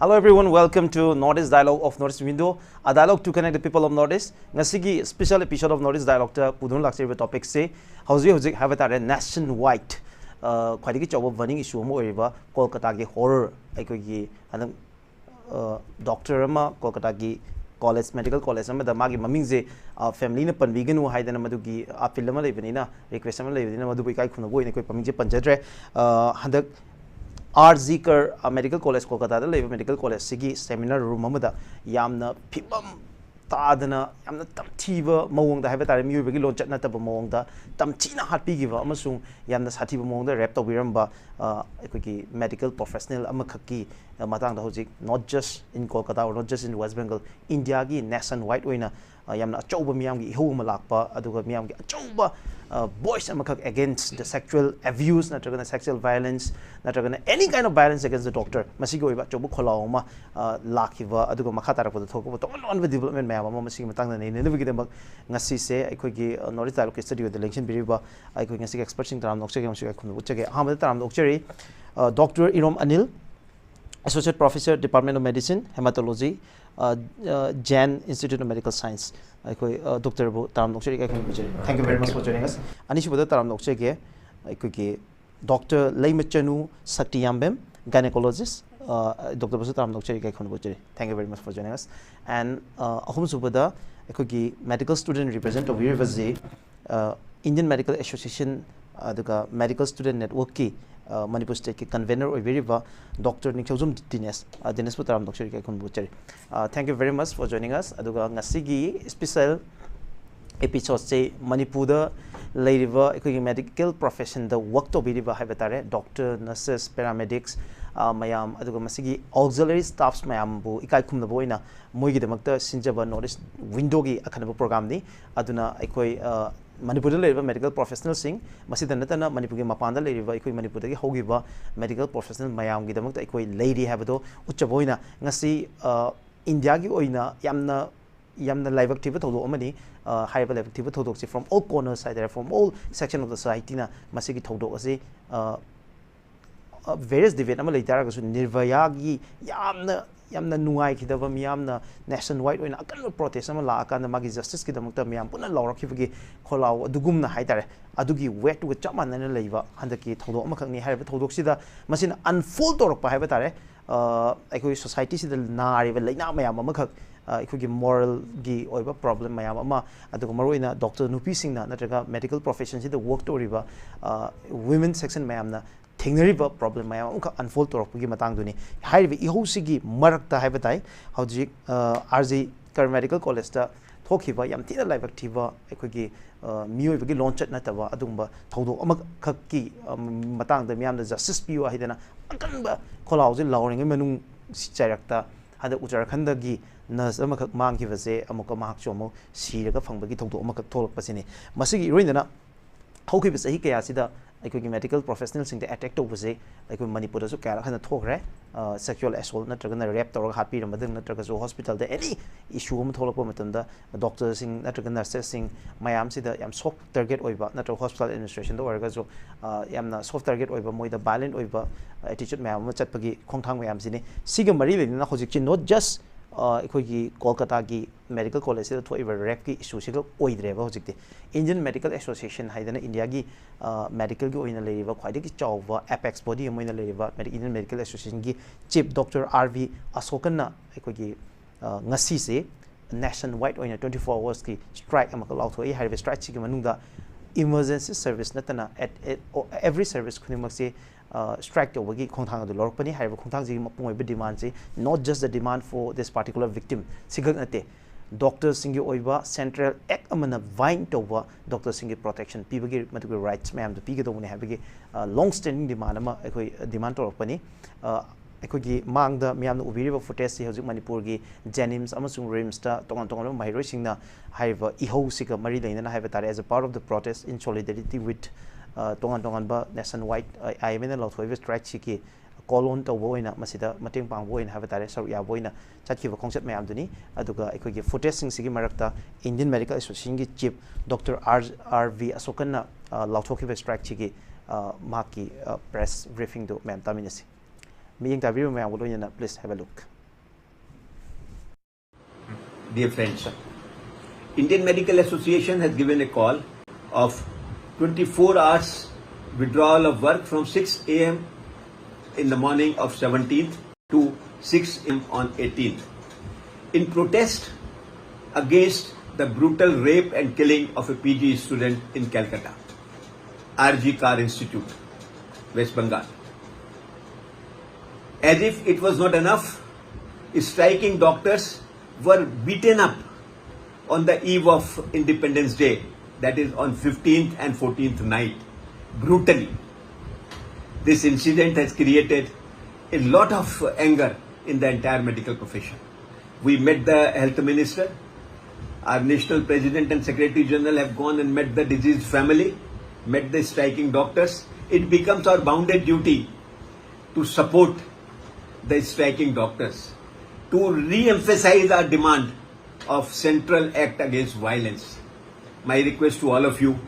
Hello everyone, welcome to Northeast Dialogue of Northeast Window, a dialogue to connect the people of Northeast. Ngasigi special episode of Northeast Dialogue ta pudun laksiriba topic se hauzik have tare nationwide khwaidigi choba burning issue mo oriba Kolkata gi horror aikoi anam doctor ama Kolkata gi college medical college ama da magi maming je family na panbiganu haidana madugi appeal ama lebenina request ama lebenina madu kai khuna boi ne koi paming je panjadre handak 𝗡𝗢𝗥𝗧𝗛𝗦𝗧 medical college Kolkata da leba medical college sigi seminar room amada yamna phibam tadana yamna tamthiba mawong da haiba tare miyuba gi lon chatna taba mawong da tamchina hatpi gi ba amasung yamna sathiba mawong da rap tawiramba ekoi medical professional amakhaki matang da hojik not just in Kolkata or not just in West Bengal India gi nationwide oina yamna achouba miyam gi ihou ma lakpa aduga miyam gi achouba voice against the sexual abuse, sexual violence, any kind of violence against the doctor. Masigo iba chobu kholauma lakiva adugo makhatara ko thoko to on development mayam ama masig matang na ne nebigi dem ngasi se aikoi gi Northeast Dialogue studio the election biriba aikoi ngasi expert sing taram nokche gam sig khunu uchage hamad taram nokcheri Dr. Irom Anil, Associate Professor, Department of Medicine, Hematology, Jain Institute of Medical Science. Dr. Taram Nokche, thank you very much for joining us. Anishuba Taram Nokche, Dr. Leima Chanu, Shakti Yambem, Gynaecologist, Dr. Taram Nokche, thank you very much for joining us. And Ahum Subada, medical student representative of Indian Medical Association, the Medical Student Network. Manipur State ki Convenor or Dr. Ningthoujam Dinesh. Dinesh po taram Dr. Kai Kunbuchari. Thank you very much for joining us. Aduga ngasigi special episode say Manipur da leiriba ekoi medical profession da work to biriba haibatare doctor, nurses, paramedics mayam aduga masigi auxiliary staffs mayam bu ikai khumna boina moigi demakta sinjaba Northeast window gi akhanaba program ni aduna ekoi Manipur medical professional sing masida natana Manipur gi mapanda leriba ekoi Manipur gi hogiba medical professional mayam gi damakta ekoi lady habado uchaboina ngasi India gi oina yamna live active thodo amani high level active thodo from all corners side from all section of the society na masigi thodo ase various debate ama leitara ga su nirvaya gi yamna nuai khidaba miyamna nationwide oina akan protest ama la akana magi justice ki damakta miyam puna lawrakhibagi kholaw adugumna haitare adugi weight to chamana na leiba handaki thodo ama khangni haiba thodok sida masina unfold torpa haiba tare aikoi society sida nari ba leina mayam ama khak aikoi moral gi oiba problem mayam ama adugo maroina doctor nupi singna natraga medical profession sida work toriba women section mayamna Thingnariba problem mayam unfold torpagi matang duni haiba ihosigi marakta haibatai hojik RG Medical College ta thokiba yam tina live active ekogi miyoibagi launch nataba adumba thodo ama khakki matang da miyam da justice piwa hidana akanba kholawje lawring menung chairakta hada Uttarakhand gi nurse ama khak mang kibase amuka mahak chomo siraga phangbagi thodo ama khak tholak pasini masigi roindana thokiba sahi kaya sida aikoi medical professional sing attack to base aikoi Manipur su kara khana thokre sexual assault natraga rape tor happy ramadang natraga so hospital da any issue am tholakpa matanda doctor sing natraga nurses sing mayam sida yam soft target oiba natraga hospital administration da orga so yamna soft target oiba moida violent oiba attitude mayam chatpagi khongthang mayam sini siga mari lena hojik chi not just aikoi Kolkata gi medical college da thoiba rape ki issue siga oidreba hojikti Indian Medical Association haidana India gi medical gi oina leriba khwaidagi chawba apex body amoina leriba Indian Medical Association gi chief Dr. RV Ashokanna aikoi ngasi se nationwide oina 24 hours ki strike amaka lauthoi haiba strike chi gi manungda emergency service natana at every service khunimak se strike to wagi khongthang adu lorpani haiba khongthang ji mapung oiba demand se not just the demand for this particular victim sigak nate doctor singi oiba central act amana vine toba doctor singi protection pibagi matugi rights mayam to pigi dongni habagi long standing demand ama ekoi demand torpani ekoi gi mangda miyam no ubiriba footage si hojik Manipur gi janims amasung rims ta tongan mahiroi singna haiba ihou sika mari leina na haiba tare as a part of the protest in solidarity with tongan ba nationwide IMA-MSN lawthoi strike chiki colon to boina masida mating pang boina haiba tare saru ya boina chatkiba concept mayam duni aduga ekoi gi footage sing sigi marakta Indian Medical Association gi chief Dr. RV Ashokanna lawthokiba strike chiki maki press briefing do mayam taminasi Miyang Tabiru may I please have a look. dear friends, Indian Medical Association has given a call of 24 hours withdrawal of work from 6 a.m. in the morning of 17th to 6 a.m. on 18th in protest against the brutal rape and killing of a PG student in Kolkata, RG Car Institute, West Bengal. As if it was not enough, striking doctors were beaten up on the eve of Independence Day, that is on 15th and 14th night, brutally. This incident has created a lot of anger in the entire medical profession. We met the health minister, our national president and secretary general have gone and met the deceased family, met the striking doctors. It becomes our bounden duty to support the striking doctors, to re-emphasize our demand of Central Act Against Violence. My request to all of you,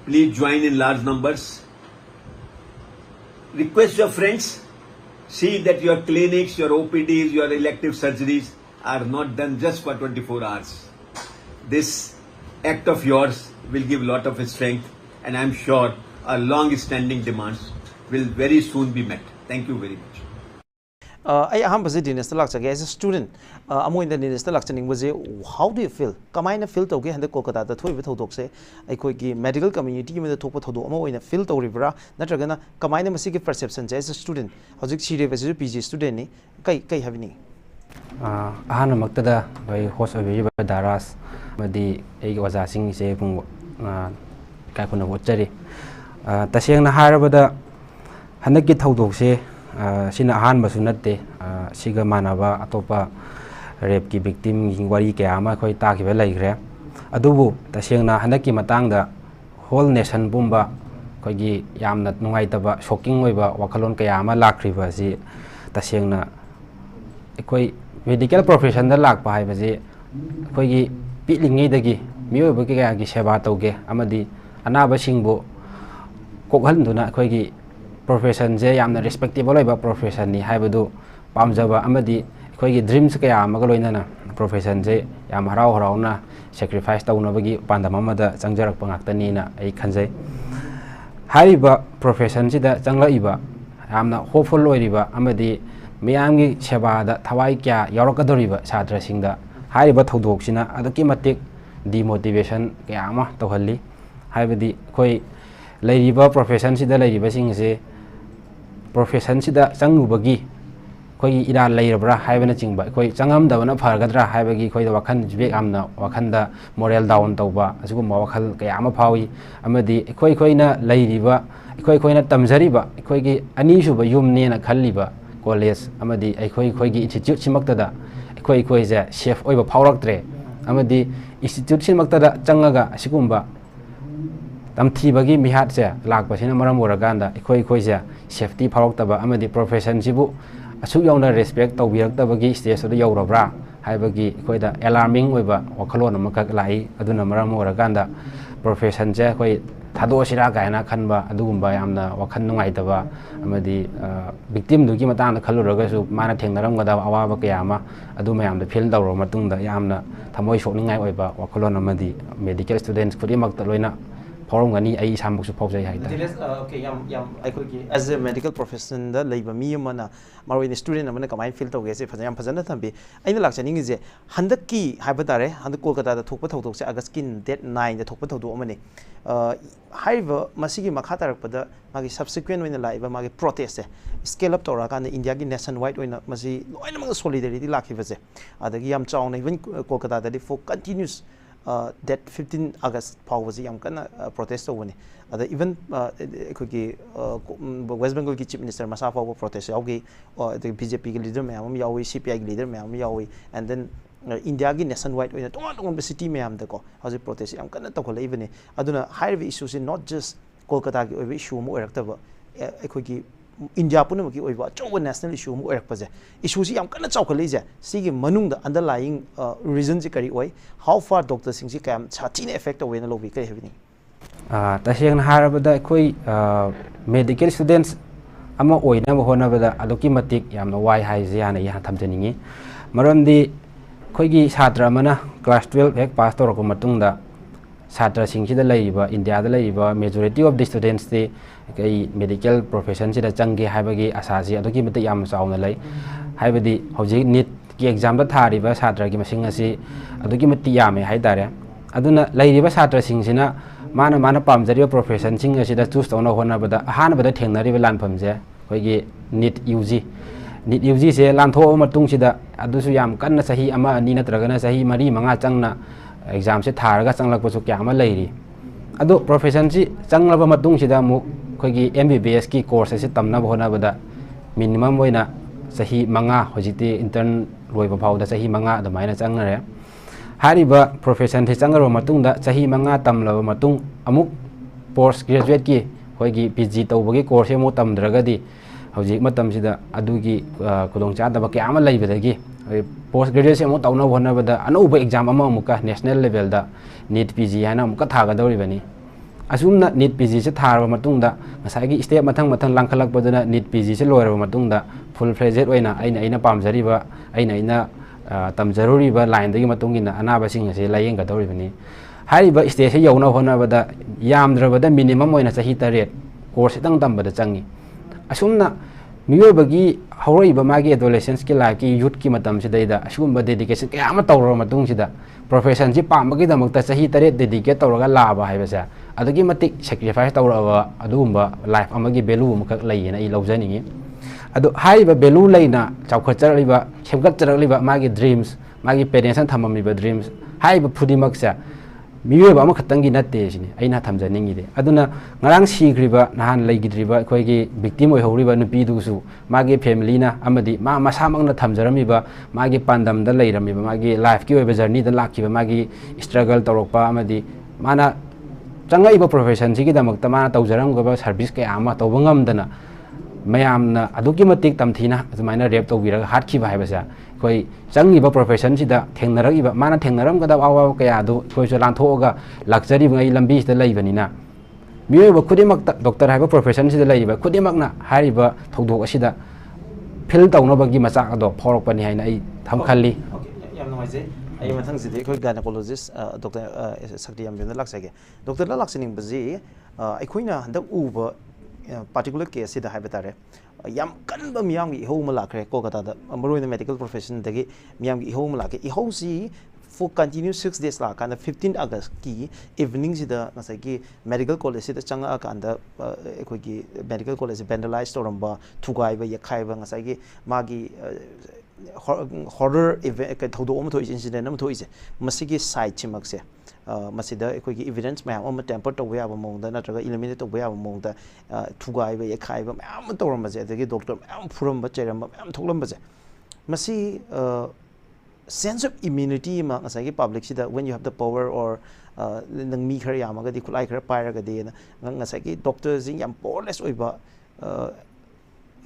please join in large numbers. Request your friends, see that your clinics, your OPDs, your elective surgeries are not done just for 24 hours. This act of yours will give a lot of strength, and I am sure our long-standing demands will very soon be met. Thank you very much. I am Dinesh as a student. I'm going to Dinesh. How do you feel? Come feel to get the Kolkata, the toy with Hodokse, a quick medical community with the top of Hodo in a field to Rivera, Natragana, combine a music perception as a student. How's it she as a PG student? Kai having Ahana Maktada by host of Daras, but the egg was asking, say, Kakuna Wateri. Tashing Harabada Hanaki Hodokse. Sina ahan basunate siga manaba atopa rape ki victim ing wari kaya ama khoi ta ki laigre adubu tasengna hanaki matangda whole nation bumba khoi gi yamna nungai taba shocking oiba wakalon kaya ama lakriba si tasengna khoi medical profession da lakpa hai baje khoi gi pilingai dagi miyoba ki kaya gi seba tauge amadi anaba singbu kokhanduna khoi gi profession je yamna respectable oiba profession ni haibadu pamjaba amadi khoi dreams kaya magaloina profession je yam harau harauna sacrifice taunabagi pandam amada changjarak pangaktani na ai khanjai haiba profession sida changlaiba yamna hopeful oiriba amadi miyamgi seba da thawai kya yarakadoriba chhatra singda haiba thodok sina adaki matik demotivation kaya ama tawhalli haibadi khoi lairiba profession sida lairiba singse profession sida changubagi khoi ira leirabra haibana chingba khoi changam dabana fargadra haibagi khoi da wakhan jibek amna wakhanda moral down tawba asugum wakhal kaya ama phawi amadi khoi na leiriba khoi na tamjariba khoi gi ani suba yumne na khalliba college amadi khoi gi institute simakta da khoi ja chef oiba phauraktre amadi institute simakta da changaga asigumba tamthibagi mihat se lakpa sina maram oraganda khoi ja safety phauktaba amadi profession sibu asuk yauna respect tawbiraktabagi stage da yaurabra haibagi khoida alarming oiba wakhalon amakak lai aduna maram oraganda profession je khoi thado sira kaina khanba adugumba yamna wakhan nungaitaba amadi victim dugi matang khaluraga su mana thengnaramgada awaba kayama adu mayamda feel dawro matungda yamna thamoi sokningai oiba wakhalon amadi medical students khodimakta loina Gani I Sambusu Pose. Okay, as a medical profession, the labor me mana, Marine student, I'm going to come and filter as if I am present at me. I know like is a 100 key hypotare, 100 Kolkata, the Topato, Agaskin, dead 9, the Topato Domini. However, Masigi Makata, but the Magi subsequent when the live Magi protest, scale up to Rakan, the India nationwide when Masi, solidarity lucky was the Yam Chown, even Kolkata, that for continuous. That 15 August power was young protest over even West Bengal Chief Minister Masafa protest or the BJP leader Yawi, CPI leader Yawi, and then India nationwide when the city Mayam the go how's it protest I'm gonna talk even I don't know high issues in not just Kolkata issue more active India Punamaki over national issue more issues I'm gonna talk a laser seeing Manung the underlying reasons how far Dr. Singh can Chatina effect away in the lobby. Tashing Harabada Koi medical students Ama Oina Honabada Adokimatic Yamna Wai Haiziana Yatamtani Maramdi ꯑꯩꯈꯣꯏꯒꯤ ꯁꯥꯇ꯭ꯔ ꯑꯃꯅ class 12 ꯍꯦꯛ pass ꯇꯧꯔꯛꯄ ꯃꯇꯨꯡꯗ ꯁꯥꯇ꯭ꯔꯁꯤꯡꯁꯤꯗ ꯂꯩꯔꯤꯕ ꯏꯟꯗꯤꯌꯥꯗ ꯂꯩꯔꯤꯕ majority of the ꯁ꯭ꯇꯨꯗꯦꯟꯠꯁꯇꯤ ꯀꯩ ꯃꯦꯗꯤꯀꯦꯜ ꯄ꯭ꯔꯣꯐꯦꯁꯟꯁꯤꯗ ꯆꯪꯒꯦ ꯍꯥꯏꯕꯒꯤ ꯑꯁꯥꯁꯤ ꯑꯗꯨꯛꯀꯤ ꯃꯇꯤꯛ ꯌꯥꯝꯅ ꯆꯥꯎꯅ ꯂꯩ ꯍꯥꯏꯕꯗꯤ ꯍꯧꯖꯤꯛ ꯅꯤꯠꯀꯤ ꯑꯦꯛꯖꯥꯝꯗ ꯊꯥꯔꯤꯕ ꯁꯥꯇ꯭ꯔꯒꯤ ꯃꯁꯤꯡ ꯑꯁꯤ ꯑꯗꯨꯛꯀꯤ ꯃꯇꯤꯛ ꯌꯥꯝꯃꯦ ꯍꯥꯏꯇꯥꯔꯦ ꯑꯗꯨꯅ ꯂꯩꯔꯤꯕ ꯁꯥꯇ꯭ꯔꯁꯤꯡꯁꯤꯅ ꯃꯥꯅ ꯄꯥꯝꯖꯔꯤꯕ ꯄ꯭ꯔꯣꯐꯦꯁꯟꯁꯤꯡ ꯑꯁꯤꯗ ꯆꯨꯁ ꯇꯧꯅꯕ ꯍꯣꯠꯅꯕꯗ ꯑꯍꯥꯟꯕꯗ ꯊꯦꯡꯅꯔꯤꯕ ꯂꯥꯟꯐꯝꯁꯦ ꯑꯩꯈꯣꯏꯒꯤ ꯅꯤꯠ UG ꯁꯦ ꯂꯥꯟꯊꯣꯛꯑꯕ ꯃꯇꯨꯡꯁꯤꯗ ꯑꯗꯨꯁꯨ ꯌꯥꯝ ꯀꯟꯅ ꯆꯍꯤ 1-2 ꯅꯠꯇ꯭ꯔꯒꯅ ꯆꯍꯤ 4-5 ꯆꯪꯅ ꯑꯦꯛꯖꯥꯝꯁꯦ ꯊꯥꯔꯒ ꯆꯪꯂꯛꯄꯁꯨ ꯀꯌꯥ ꯑꯃ ꯂꯩꯔꯤ ꯑꯗꯣ ꯄ꯭ꯔꯣꯐꯦꯁꯟꯁꯤ ꯆꯪꯂꯕ ꯃꯇꯨꯡꯁꯤꯗ ꯑꯃꯨꯛ ꯑꯩꯈꯣꯏꯒꯤ MBBSꯀꯤ ꯀꯣꯔꯁ ꯑꯁꯤ ꯇꯝꯅꯕ ꯍꯣꯠꯅꯕꯗ ꯃꯤꯅꯤꯃꯝ ꯑꯣꯏꯅ ꯆꯍꯤ 5 ꯍꯧꯖꯤꯛꯇꯤ ꯏꯟꯇꯔꯟ ꯂꯣꯏꯕ ꯐꯥꯎꯗ ꯆꯍꯤ 5 ꯑꯗꯨꯃꯥꯏꯅ ꯆꯪꯅꯔꯦ ꯍꯥꯏꯔꯤꯕ ꯄ꯭ꯔꯣꯐꯦꯁꯟꯁꯤ ꯆꯪꯂꯕ ꯃꯇꯨꯡꯗ ꯆꯍꯤ 5 ꯇꯝꯂꯕ ꯃꯇꯨꯡ ꯑꯃꯨꯛ ꯄꯣꯁꯠ ꯒ꯭ꯔꯦꯖꯨꯋꯦꯠꯀꯤ ꯑꯩꯈꯣꯏꯒꯤ PG ꯇꯧꯕꯒꯤ ꯀꯣꯔꯁꯁꯦ ꯑꯃꯨꯛ ꯇꯝꯗ꯭ꯔꯒꯗꯤ ꯍꯧꯖꯤꯛ ꯃꯇꯝꯁꯤꯗ ꯑꯗꯨꯒꯤ ꯈꯨꯗꯣꯡꯆꯥꯗꯕ ꯀꯌꯥ ꯑꯃ ꯂꯩꯕꯗꯒꯤ ꯄꯣꯁꯠ ꯒ꯭ꯔꯦꯖꯨꯋꯦꯠꯁꯤ ꯑꯃꯨꯛ ꯇꯧꯅꯕ ꯍꯣꯠꯅꯕꯗ ꯑꯅꯧꯕ ꯑꯦꯛꯖꯥꯝ ꯑꯃꯨꯛꯀ ꯅꯦꯁꯅꯦꯜ ꯂꯦꯚꯦꯜꯗ ꯅꯤꯠ PG ꯍꯥꯏꯅ ꯑꯃꯨꯛꯀ ꯊꯥꯒꯗꯧꯔꯤꯕꯅꯤ ꯑꯁꯨꯝꯅ ꯅꯤꯠ PGꯁꯤ ꯊꯥꯔꯕ ꯃꯇꯨꯡꯗ ꯉꯁꯥꯏꯒꯤ ꯁ꯭ꯇꯦꯞ ꯃꯊꯪ ꯂꯥꯡꯈꯠꯂꯛꯄꯗꯨꯅ ꯅꯤꯠ PGꯁꯤ ꯂꯣꯏꯔꯕ ꯃꯇꯨꯡꯗ ꯐꯨꯜ ꯐ꯭ꯂꯦꯖꯦꯠ ꯑꯣꯏꯅ ꯑꯩꯅ ꯄꯥꯝꯖꯔꯤꯕ ꯑꯩꯅ ꯇꯝꯖꯔꯨꯔꯤꯕ ꯂꯥꯏꯟꯗꯨꯒꯤ ꯃꯇꯨꯡ ꯏꯟꯅ ꯑꯅꯥꯕꯁꯤꯡ ꯑꯁꯤ ꯂꯥꯌꯦꯡꯒꯗꯧꯔꯤꯕꯅꯤ ꯍꯥꯏꯔꯤꯕ ꯁ꯭ꯇꯦꯖꯁꯤ ꯌꯧꯅꯕ ꯍꯣꯠꯅꯕꯗ ꯌꯥꯝꯗ꯭ꯔꯕꯗ ꯃꯤꯅꯤꯃꯝ ꯑꯣꯏꯅ ꯆꯍꯤ 8 ꯀꯣꯔꯁ ꯈꯤꯇꯪ ꯇꯝꯕꯗ ꯆꯪꯉꯤ ꯑꯁꯨꯝꯅ ꯃꯤꯑꯣꯏꯕꯒꯤ ꯍꯧꯔꯛꯏꯕ ꯃꯥꯒꯤ ꯑꯦꯗꯣꯂꯦꯁꯦꯟꯁꯀꯤ ꯂꯥꯏꯐꯀꯤ ꯌꯨꯠꯀꯤ ꯃꯇꯝꯁꯤꯗꯩꯗ ꯑꯁꯤꯒꯨꯝꯕ ꯗꯦꯗꯤꯀꯦꯁꯟ ꯀꯌꯥ ꯑꯃ ꯇꯧꯔꯕ ꯃꯇꯨꯡꯁꯤꯗ ꯄ꯭ꯔꯣꯐꯦꯁꯟꯁꯤ ꯄꯥꯝꯕꯒꯤꯗꯃꯛꯇ ꯆꯍꯤ 8 ꯗꯦꯗꯤꯀꯦꯠ ꯇꯧꯔꯒ ꯂꯥꯛꯑꯕ ꯍꯥꯏꯕꯁꯦ ꯑꯗꯨꯛꯀꯤ ꯃꯇꯤꯛ ꯁꯦꯀ꯭ꯔꯤꯐꯥꯏꯁ ꯇꯧꯔꯛꯑꯕ ꯑꯗꯨꯒꯨꯝꯕ ꯂꯥꯏꯐ ꯑꯃꯒꯤ ꯚꯦꯂꯨ ꯑꯃꯈꯛ ꯂꯩꯌꯦꯅ ꯑꯩ ꯂꯧꯖꯅꯤꯡꯉꯤ ꯑꯗꯣ ꯍꯥꯏꯔꯤꯕ ꯚꯦꯂꯨ ꯂꯩꯅ ꯆꯥꯎꯈꯠꯆꯔꯛꯂꯤꯕ ꯁꯦꯝꯒꯠꯆꯔꯛꯂꯤꯕ ꯃꯥꯒꯤ ꯗ꯭ꯔꯤꯝꯁ ꯃꯥꯒꯤ ꯄꯦꯔꯦꯟꯁꯅ ꯊꯝꯃꯝꯃꯤꯕ ꯗ꯭ꯔꯤꯝꯁ ꯍꯥꯏꯔꯤꯕ ꯈꯨꯗꯤꯡꯃꯛꯁꯦ ꯃꯤꯑꯣꯏꯕ ꯑꯃꯈꯛꯇꯪꯒꯤ ꯅꯠꯇꯦ ꯁꯤꯅꯤ ꯑꯩꯅ ꯊꯝꯖꯅꯤꯡꯉꯤꯗꯤ ꯑꯗꯨꯅ ꯉꯔꯥꯡ ꯁꯤꯈ꯭ꯔꯤꯕ ꯅꯍꯥꯟ ꯂꯩꯈꯤꯗ꯭ꯔꯤꯕ ꯑꯩꯈꯣꯏꯒꯤ ꯚꯤꯛꯇꯤꯝ ꯑꯣꯏꯍꯧꯔꯤꯕ ꯅꯨꯄꯤꯗꯨꯁꯨ ꯃꯥꯒꯤ ꯐꯦꯃꯤꯂꯤꯅ ꯑꯃꯗꯤ ꯃꯁꯥꯃꯛꯅ ꯊꯝꯖꯔꯝꯃꯤꯕ ꯃꯥꯒꯤ ꯄꯥꯟꯗꯝꯗ ꯂꯩꯔꯝꯃꯤꯕ ꯃꯥꯒꯤ ꯂꯥꯏꯐꯀꯤ ꯑꯣꯏꯕ ꯖꯔꯅꯤꯗ ꯂꯥꯛꯈꯤꯕ ꯃꯥꯒꯤ ꯁ꯭ꯇ꯭ꯔꯒꯜ ꯇꯧꯔꯛꯄ ꯑꯃꯗꯤ ꯃꯥꯅ ꯆꯪꯉꯛꯏꯕ ꯄ꯭ꯔꯣꯐꯦꯁꯟꯁꯤꯒꯤꯗꯃꯛꯇ ꯃꯥꯅ ꯇꯧꯖꯔꯝꯒꯗꯕ ꯁꯔꯚꯤꯁ ꯀꯌꯥ ꯑꯃ ꯇꯧꯕ ꯉꯝꯗꯅ ꯃꯌꯥꯝꯅ ꯑꯗꯨꯛꯀꯤ ꯃꯇꯤꯛ ꯇꯝꯊꯤꯅ ꯑꯗꯨꯃꯥꯏꯅ ꯔꯦꯞ ꯇꯧꯕꯤꯔꯒ ꯍꯥꯠꯈꯤꯕ ꯍꯥꯏꯕꯁꯦ ꯑꯩꯈꯣꯏ ꯆꯪꯉꯤꯕ ꯄ꯭ꯔꯣꯐꯦꯁꯟꯁꯤꯗ ꯊꯦꯡꯅꯔꯛꯏꯕ ꯃꯥꯅ ꯊꯦꯡꯅꯔꯝꯒꯗꯕ ꯑꯋꯥꯕ ꯀꯌꯥꯗꯨ ꯑꯩꯈꯣꯏꯁꯨ ꯂꯥꯟꯊꯣꯛꯑꯒ ꯂꯥꯛꯆꯔꯤꯕꯉꯩ ꯂꯝꯕꯤꯁꯤꯗ ꯂꯩꯕꯅꯤꯅ ꯃꯤꯑꯣꯏꯕ ꯈꯨꯗꯤꯡꯃꯛꯇ ꯗꯣꯛꯇꯔ ꯍꯥꯏꯕ ꯄ꯭ꯔꯣꯐꯦꯁꯟꯁꯤꯗ ꯂꯩꯔꯤꯕ ꯈꯨꯗꯤꯡꯃꯛꯅ ꯍꯥꯏꯔꯤꯕ ꯊꯧꯗꯣꯛ ꯑꯁꯤꯗ ꯐꯤꯜ ꯇꯧꯅꯕꯒꯤ ꯃꯆꯥꯛ ꯑꯗꯣ ꯐꯥꯎꯔꯛꯄꯅꯤ ꯍꯥꯏꯅ ꯑꯩ ꯈꯜꯂꯤ ꯌꯥꯝ ꯅꯨꯡꯉꯥꯏꯖꯩ ꯑꯩ ꯃꯊꯪꯁꯤꯗꯤ ꯑꯩꯈꯣꯏ ꯒꯥꯏꯅꯣꯀꯣꯂꯣꯖꯤꯁ ꯗꯣꯛꯇꯔ ꯁꯛꯇꯤ ꯌꯥꯝꯕꯦꯝꯗ ꯂꯥꯛꯆꯒꯦ ꯗꯣꯛꯇꯔꯗ ꯂꯥꯛꯆꯅꯤꯡꯕꯁꯤ ꯑꯩꯈꯣꯏꯅ ꯍꯟꯗꯛ ꯎꯕ ꯄꯥꯔꯇꯤꯀꯨꯂꯔ ꯀꯦꯁꯁꯤꯗ ꯍꯥꯏꯕ ꯇꯥꯔꯦ ꯌꯥꯝ ꯀꯟꯕ ꯃꯤꯌꯥꯝꯒꯤ ꯏꯍꯧ ꯑꯃ ꯂꯥꯛꯈ꯭ꯔꯦ ꯀꯣꯜꯀꯇꯥꯗ ꯃꯔꯨꯑꯣꯏꯅ ꯃꯦꯗꯤꯀꯦꯜ ꯄ꯭ꯔꯣꯐꯦꯁꯟꯗꯒꯤ ꯃꯤꯌꯥꯝꯒꯤ ꯏꯍꯧ ꯑꯃ ꯂꯥꯛꯈꯤ ꯏꯍꯧꯁꯤ ꯐꯣꯔ ꯀꯟꯇꯤꯅ꯭ꯌꯨ 6 days ꯂꯥꯛꯑꯀꯥꯟꯗ 15 ꯑꯥꯒꯁꯠꯀꯤ ꯏꯚꯤꯅꯤꯡꯁꯤꯗ ꯉꯁꯥꯏꯒꯤ ꯃꯦꯗꯤꯀꯦꯜ ꯀꯣꯂꯦꯖꯁꯤꯗ ꯆꯪꯉꯛꯑꯀꯥꯟꯗ ꯑꯩꯈꯣꯏꯒꯤ ꯃꯦꯗꯤꯀꯦꯜ ꯀꯣꯂꯦꯖꯁꯤ ꯚꯦꯟꯗꯦꯂꯥꯏꯁ ꯇꯧꯔꯝꯕ ꯊꯨꯒꯥꯏꯕ ꯌꯦꯛꯈꯥꯏꯕ ꯉꯁꯥꯏꯒꯤ ꯃꯥꯒꯤ ꯍꯣꯔꯔ ꯊꯧꯗꯣꯛ ꯑꯃ ꯊꯣꯛꯏꯁꯦ ꯏꯟꯁꯤꯗꯦꯟ ꯑꯃ ꯊꯣꯛꯏꯁꯦ ꯃꯁꯤꯒꯤ ꯁꯥꯏꯠꯁꯤꯃꯛꯁꯦ ꯃꯁꯤꯗ ꯑꯩꯈꯣꯏꯒꯤ ꯏꯚꯤꯗꯦꯟꯁ ꯃꯌꯥꯝ ꯑꯃ ꯇꯦꯝꯄꯔ ꯇꯧꯕ ꯌꯥꯕ ꯃꯑꯣꯡꯗ ꯅꯠꯇ꯭ꯔꯒ ꯏꯂꯤꯃꯤꯅꯦꯠ ꯇꯧꯕ ꯌꯥꯕ ꯃꯑꯣꯡꯗ ꯊꯨꯒꯥꯏꯕ ꯌꯦꯛꯈꯥꯏꯕ ꯃꯌꯥꯝ ꯑꯃ ꯇꯧꯔꯝꯕꯁꯦ ꯑꯗꯒꯤ ꯗꯣꯛꯇꯔ ꯃꯌꯥꯝ ꯐꯨꯔꯝꯕ ꯆꯩꯔꯝꯕ ꯃꯌꯥꯝ ꯊꯣꯛꯂꯝꯕꯁꯦ ꯃꯁꯤ sense of immunity ꯑꯃ ꯉꯁꯥꯏꯒꯤ ꯄꯥꯕ꯭ꯂꯤꯛꯁꯤꯗ when you have the power or ꯅꯪ ꯃꯤ ꯈꯔ ꯌꯥꯝꯃꯒꯗꯤ ꯈꯨꯠꯂꯥꯏ ꯈꯔ ꯄꯥꯏꯔꯒꯗꯤ ꯉꯁꯥꯏꯒꯤ ꯗꯣꯛꯇꯔꯁꯤꯡ ꯌꯥꯝ ꯄꯣwerless ꯑꯣꯏꯕ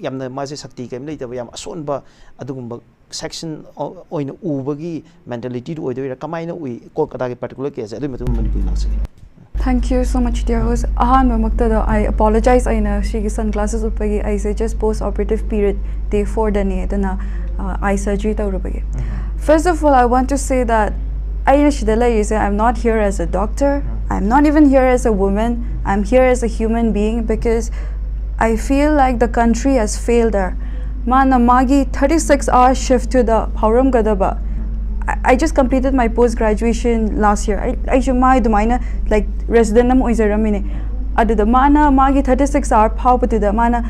ꯌꯥꯝꯅ ꯃꯥꯁꯦ ꯁꯛꯇꯤ ꯀꯩꯝ ꯂꯩꯇꯕ ꯌꯥꯝ ꯑꯁꯣꯟꯕ ꯑꯗꯨꯒꯨꯝꯕ ꯁꯦꯛꯁꯟ ꯑꯣꯏꯅ ꯎꯕꯒꯤ ꯃꯦꯟꯇꯦꯂꯤꯇꯤꯗꯨ ꯑꯣꯏꯗꯣꯏꯔꯥ ꯀꯃꯥꯏꯅ ꯎꯏ ꯀꯣꯜꯀꯇꯥꯒꯤ ꯄꯥꯔꯇꯤꯀꯨꯂꯔ ꯀꯦꯁꯁꯦ ꯑꯗꯨꯒꯤ ꯃꯇꯨꯡꯗ ꯃꯅꯤꯄꯨꯔ ꯂꯥꯛꯆꯒꯦ Thank you so much, dear host. I apologize. She sunglasses uppagi. I say just post-operative period day 4 dani. Then eye surgery tawrubagi. First of all, I want to say that I'm not here as a doctor. I'm not even here as a woman. I'm here as a human being because I feel like the country has failed her. Mana magi 36-hour shift to the Pauram Gadaba. I just completed my post-graduation last year. I should my domaina like resident nam oizaramine. Adu the mana magi 36-hour pow to the mana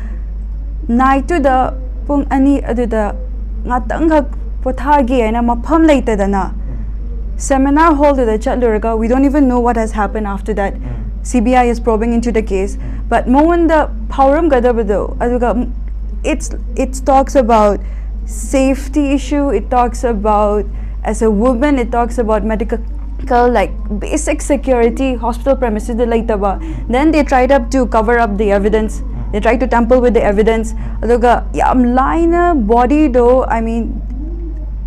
night to the pung ani adu the ngatang pothagi and mapam later than seminar hall to the chatlurga. We don't even know what has happened after that. CBI is probing into the case. But moment the Pauram Gadabado aduga it talks about safety issue, it talks about as a woman, it talks about medical like basic security, hospital premises then they tried up to cover up the evidence. They tried to tamper with the evidence. Yam liner body do I mean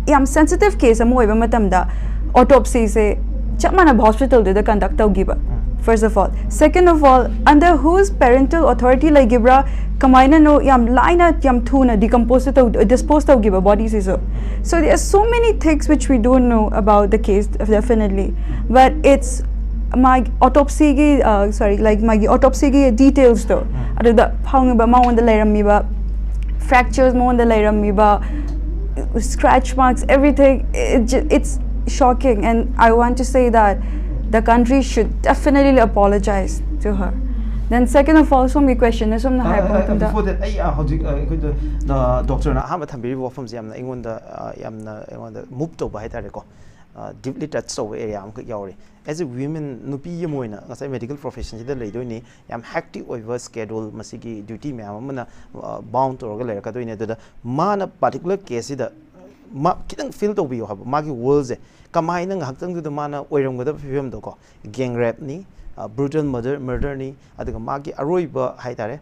yam sensitive case amu iba matamda autopsy se chamana hospital de conduct giba first of all. Second of all, under whose parental authority like gibra kamaina no yam laina yam thuna decompose to dispose of giba bodies is so there are so many things which we don't know about the case definitely, but it's my autopsy my autopsy details though the hangba ma on the layram fractures mo on the layram scratch marks, everything. It's shocking, and I want to say that the country should definitely apologize to her. Then second of all, so my question is before that the doctor na hama thambiri wafams yamna ingonda move to ba haitare ko deeply touch over area am yauri as a women nupi yamoina ngasai medical profession sida leidoi yam hectic over schedule masigi duty me amana bound to orga lera kadoi ne da mana particular case sida ma kitang feel to bi hab magi words kamai nang haktang du mana oiram gada film do ko gang rape ni brutal murder ni aduga magi aroiba haitare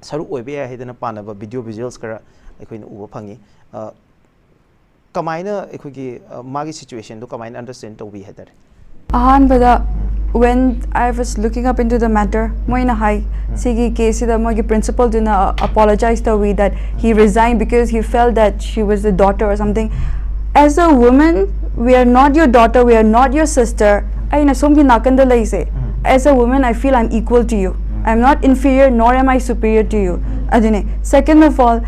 saru oibe haidana panaba video visuals kara ekoina uba phangi kamaina ekhoi magi situation do kamaina understand to be haidare but when I was looking up into the matter, moina hai sigi case the magi principal dina apologized to we that he resigned because he felt that she was the daughter or something. As a woman, we are not your daughter, we are not your sister. Aina somgi nakanda laise. As a woman, I feel I'm equal to you. I'm not inferior, nor am I superior to you. Adine. Second of all,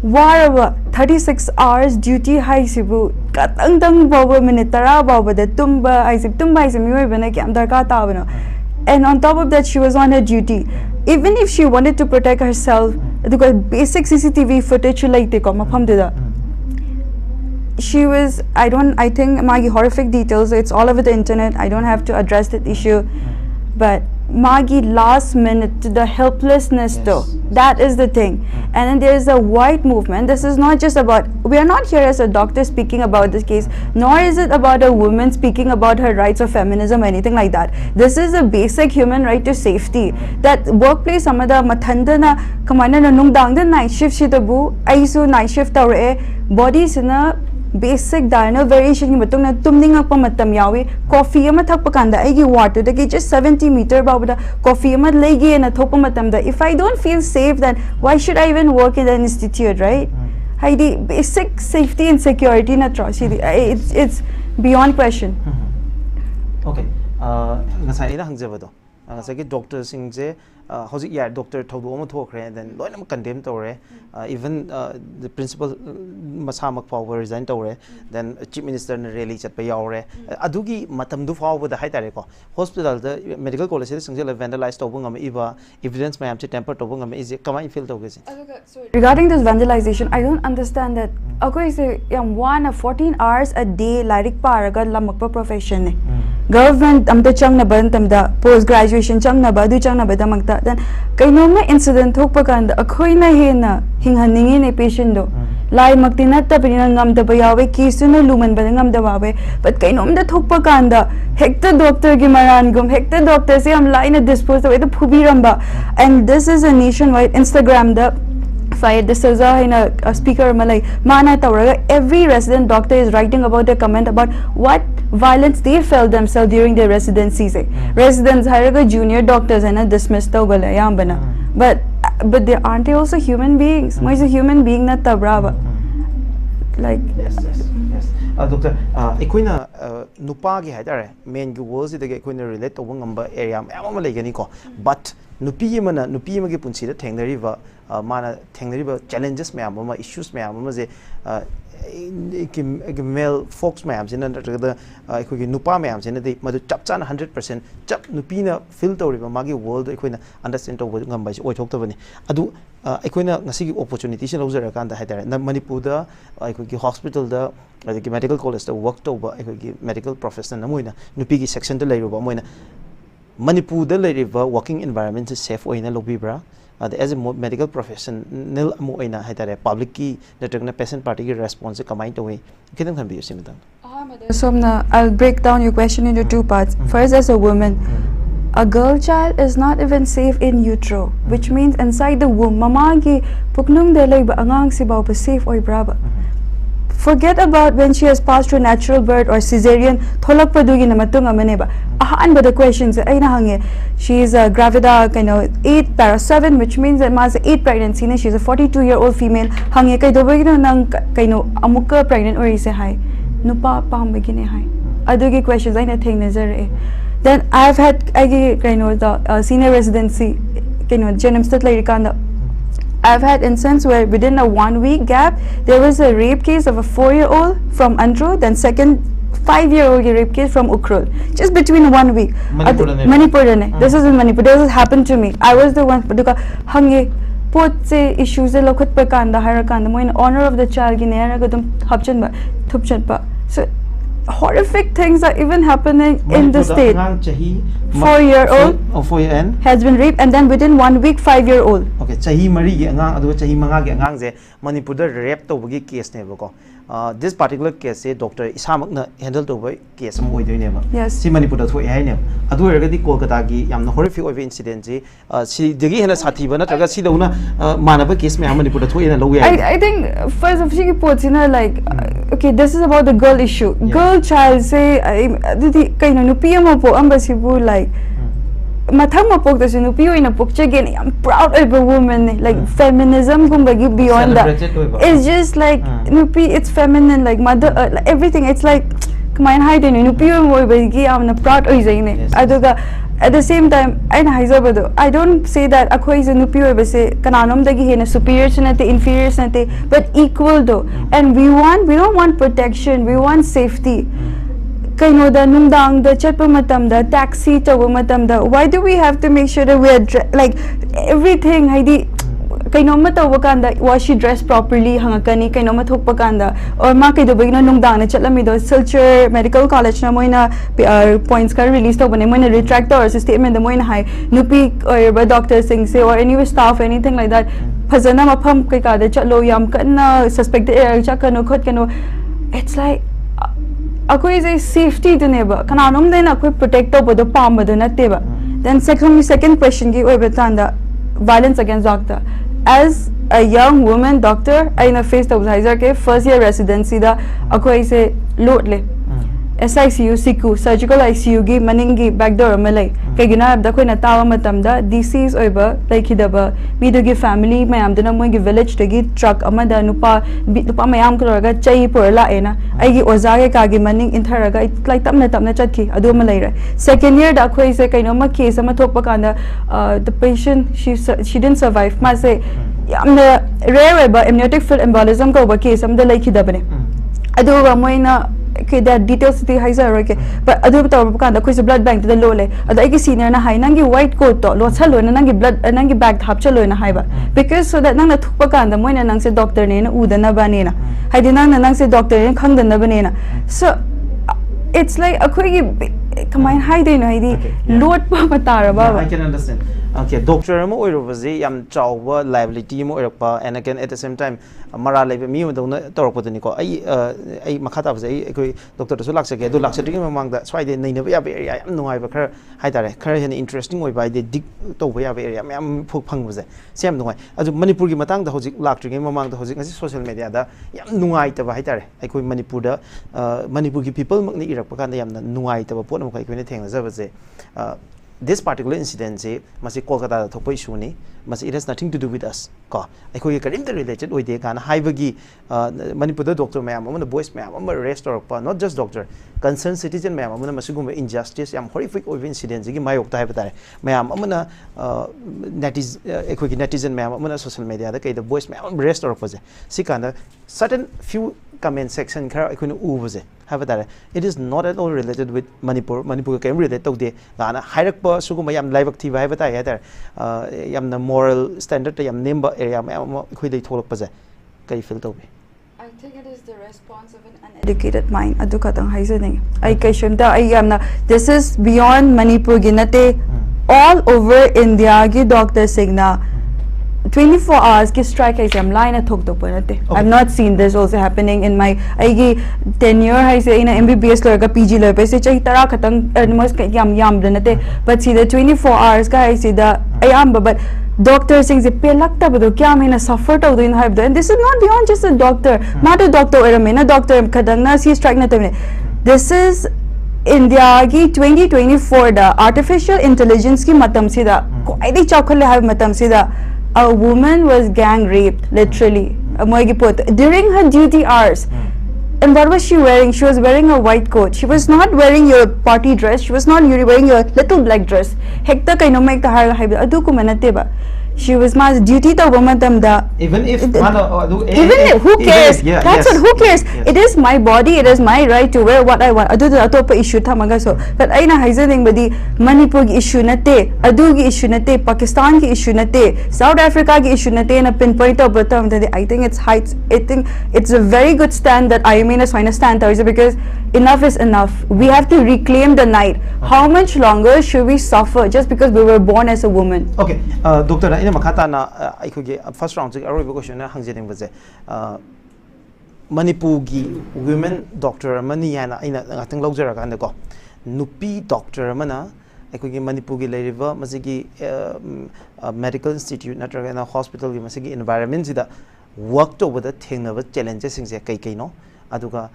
war 36 hours duty high sibu katang tang bawa minute tara bawa de tumba I sib miyoy bana ki am darka ta bana. And on top of that, she was on her duty. Even if she wanted to protect herself, because basic CCTV footage like te ko mafam dida. She was, I think magi horrific details, it's all over the internet, I don't have to address that issue, but magi last minute, the helplessness though, that is the thing. And then there is a white movement. This is not just about, we are not here as a doctor speaking about this case, nor is it about a woman speaking about her rights or feminism or anything like that. This is a basic human right to safety. That workplace samada mathanda na kamana na nung dang the night shift shitabu aisu night shift tawre bodies na basic diurnal variation ki matong na tumning pa matam yawi coffee ama thakpa kanda aigi water da just 70 meter babada coffee ama legi na thokpa matam da if I don't feel safe, then why should I even work in an institute, right? Heidi basic safety and security na it's beyond question. Okay, ngasai ina hangjaba do ngasai ki doctor sing je housing yeah doctor thodu ama thokre and then loinam condemn tore even the principal masamak power resign tore then chief minister na rally chat pa yaure adugi matam du fawo da haitare ko hospital the medical college se singel vandalize tobung am iba evidence mayam che temper tobung am is kamai feel toge regarding this vandalization, I don't understand that akoi se yam 14 hours a day lyric paraga lamakpa profession ne government amta chang na ban tamda post graduation chang na ba du chang na ba damagta then kainoma incident thokpa kan akoi na hena hinghaningi ne patient do lai maktinat ta pinang ngam da bayawe kisu na luman ba ngam da bawe but kainom da thokpa kan da hekta doctor gi maran gum hekta doctor se am lai na dispose of the phubiramba. And this is a nationwide Instagram da fired this is a speaker malay mana tawraga every resident doctor is writing about their comment about what violence they felt themselves during their residencies. Residents hiraga junior doctors and dismissed tawbala yambana but they aren't they also human beings? Mo is a human being na tabrava like yes doctor ekoina nupa gi haidare main gi words de ekoina relate to ngamba area am legani ko but nupi mana nupi ma gi punsi da thengnariba mana thengnariba challenges mayam ma issues mayam ma je male folks mayam jina da ekoi nupa mayam jina de madu chap chan 100% chap nupi na feel tawriba magi world ekoina understand to ngamba oi thok tabani adu ekoina ngasi gi opportunity se lojara kan da haidare na manipur da ekoi hospital da like medical college da work to ba ekoi medical professional moina nupi gi section da leiruba moina manipur da leiriba working environment is safe oina lobibra as a medical professional moina haidare public ki natragna patient party ki response kamai to we kidan kan bi simita Somna, I'll break down your question into two parts. First, as a woman, a girl child is not even safe in utero, which means inside the womb mama gi puknung de lay ba angang si ba safe oy braba. forget about when she has passed through natural birth or cesarean tholak padugi na matung amane ba ahan ba the questions ay na hange she is a gravida 8 para 7 which means that mas 8 pregnancy na she is a 42-year-old female hange kay do ba nang amuka pregnant or is hai nupa pam ba gine hai adugi questions ay na thing nazar then I've had the senior residency Janamstat Lairikanda. I've had instances where within a 1 week gap there was a rape case of a 4-year-old from Andhra, then second 5-year-old rape case from Ukrul, just between 1 week. Manipur. This is in Manipur. This has happened to me. I was the one hange pot se issues e lokhat pa kanda harakanda mo in honor of the child ginera gadum hapchan ba thupchan pa. So horrific things are even happening in the state. 4-year-old 4 has been raped, and then within 1 week 5-year-old. Okay, chahi mari gi angang adu chahi manga gi angang je Manipur da rape to bagi case ne ba ko. This particular case se doctor isamak na handle to boy case mo idoi ne ba. Yes. Si Manipur da thoi hai ne. Adu erga di Kolkata gi yamna horrific oi incident je si degi hena sathi ba na traga si dauna manaba case me Manipur da thoi na lo ya. I think first of all pots like okay, this is about the girl issue. Girl child say kaino nupiya mo po ambasi bu like mathang mapok da sinu piyo ina pokche again I'm proud of a woman like feminism gumbagi beyond that it's just like nupi it's feminine like mother everything it's like kumain hide nu piyo mo bagi I'm proud of zaine aduga at the same time aina haizabado I don't say that akhoi is nupi oi base kananom dagi hena superior nate inferior nate but equal though and we don't want protection, we want safety. Kaino da nungdang da chatpa matam da taxi tawa matam da why do we have to make sure that we are like everything haidi kaino matawa kanda was she dressed properly hangakani kaino mathokpa kanda or ma kaido bagina nungdang na chatlami do Silchar Medical College na moina points ka release to bane moina retract or statement da moina hai nupi or Dr. Singh se or any staff anything like that phazana mapham kai ka da chatlo yam kana suspected chakano khot kano it's like akoi is safety to neighbor kananom then akoi protect to bodo pam bodo natte ba then second question gi oi betanda violence against doctor as a young woman doctor I na face to ke first year residency da akoi se load le SICU siku surgical ICU gi maningi backdoor malai kagina da koi na tawa matam da disease oiba like hidaba mido gi family mayam dana moi gi village to gi truck amada nupa mayam kroga chai por la ena ai gi oza ge ka gi maning intharaga like tamna chatki adu malai ra second year da koi se kaino ma case ama thokpa kanda the patient she didn't survive ma se amna rare ba amniotic fluid embolism ko ba case amda like hidabane adu ga moina okay that details the high zero okay but adu bitaw kan da kuis blood bank da lo le adu ai senior na hai nangi white coat to lo chalo na nangi blood nangi bag hap chalo na hai ba because so that nang na thukpa kan da moina nang se doctor ne na uda na ba ne na hai di nang se doctor ne khang da na ba ne na so it's like akoi gi kamai hai de na hai di load pa matara ba I can understand. Okay, doctor mo oirobazi yam chawba liability mo oirakpa and again at the same time mara laibe mi dona torokpodani ko ai makhata base ai koi doctor so laksake adu laksati ki mamang da swai de naina ba ya be area yam nungai ba khar hai tare khar hen interesting oi ba de dik to ba ya be area yam phok phang base sem nungai adu Manipur gi matang da hojik laktri gi mamang da hojik ngasi social media da yam nungai ta ba hai tare ai koi Manipur da Manipur gi people mak ni irak pa kan da yam nungai ta ba pot mo kai koi ne thengna ja base this particular incident se masi Kolkata da thokpa issue ni masi it has nothing to do with us ko aikoi karim the related oide kana haibagi Manipur da doctor mayam amana boys mayam am arrest or pa not just doctor concerned citizen mayam amana masigum injustice yam horrific of incident gi mayok ta haibata mayam amana netizen mayam amana social media da kai the boys mayam arrest or pa je sikanda certain few comment section khara aikoi u baje haibata it is not at all related with Manipur kai related to de gana hairak pa sugum yam live active haibata ya yam na moral standard yam nemba area mayam khoi dei tholak pa je kai feel to be I think it is the response of an uneducated mind adu katang haizane ai kaishunda ai yamna this is beyond Manipur ginate all over India gi doctor Singh na 24 hours ki strike hai am line thok to panate. I've not seen this also happening in my aigi tenure hai se ina MBBS lawyer ka PG lawyer pe se chai tara khatang mas yam danate, but see the 24 hours ka hai see the ayam but doctor Singh se pe lagta bado kya maina suffer to in hype, and this is not beyond just a doctor, not a doctor or a main doctor khadang na si strike na tamne. This is India ki 2024 da artificial intelligence ki matam si da koi di chakhle have matam si da a woman was gang raped literally during her duty hours. And what was she wearing? She was wearing a white coat. She was not wearing your party dress. She was not wearing your little black dress. Hekta kaino make the har hybe adu ko manate ba. She was my duty to woman da. Even if who cares? That's what, who cares? It is my body, it is my right to wear what I want. Adu atopa issue tamaga so. But aina haizaning badi Manipur ki issue nate, adu ki issue nate, Pakistan ki issue nate, South Africa ki issue nate na pinpoint of batam. I think it's heights. I think it's a very good stand that IMA-MSN stand towards, because enough is enough. We have to reclaim the night. How much longer should we suffer just because we were born as a woman? Okay, Doctor. Makata na first round aroiba question na hangjening baje Manipur gi women doctor mani yana ina ngatang lawjara kan ko nupi doctor mana aikogi Manipur gi leiriba masigi medical institute natraga na hospital gi masigi environment sida work to with thengnaba challenges sing se kai kai no aduga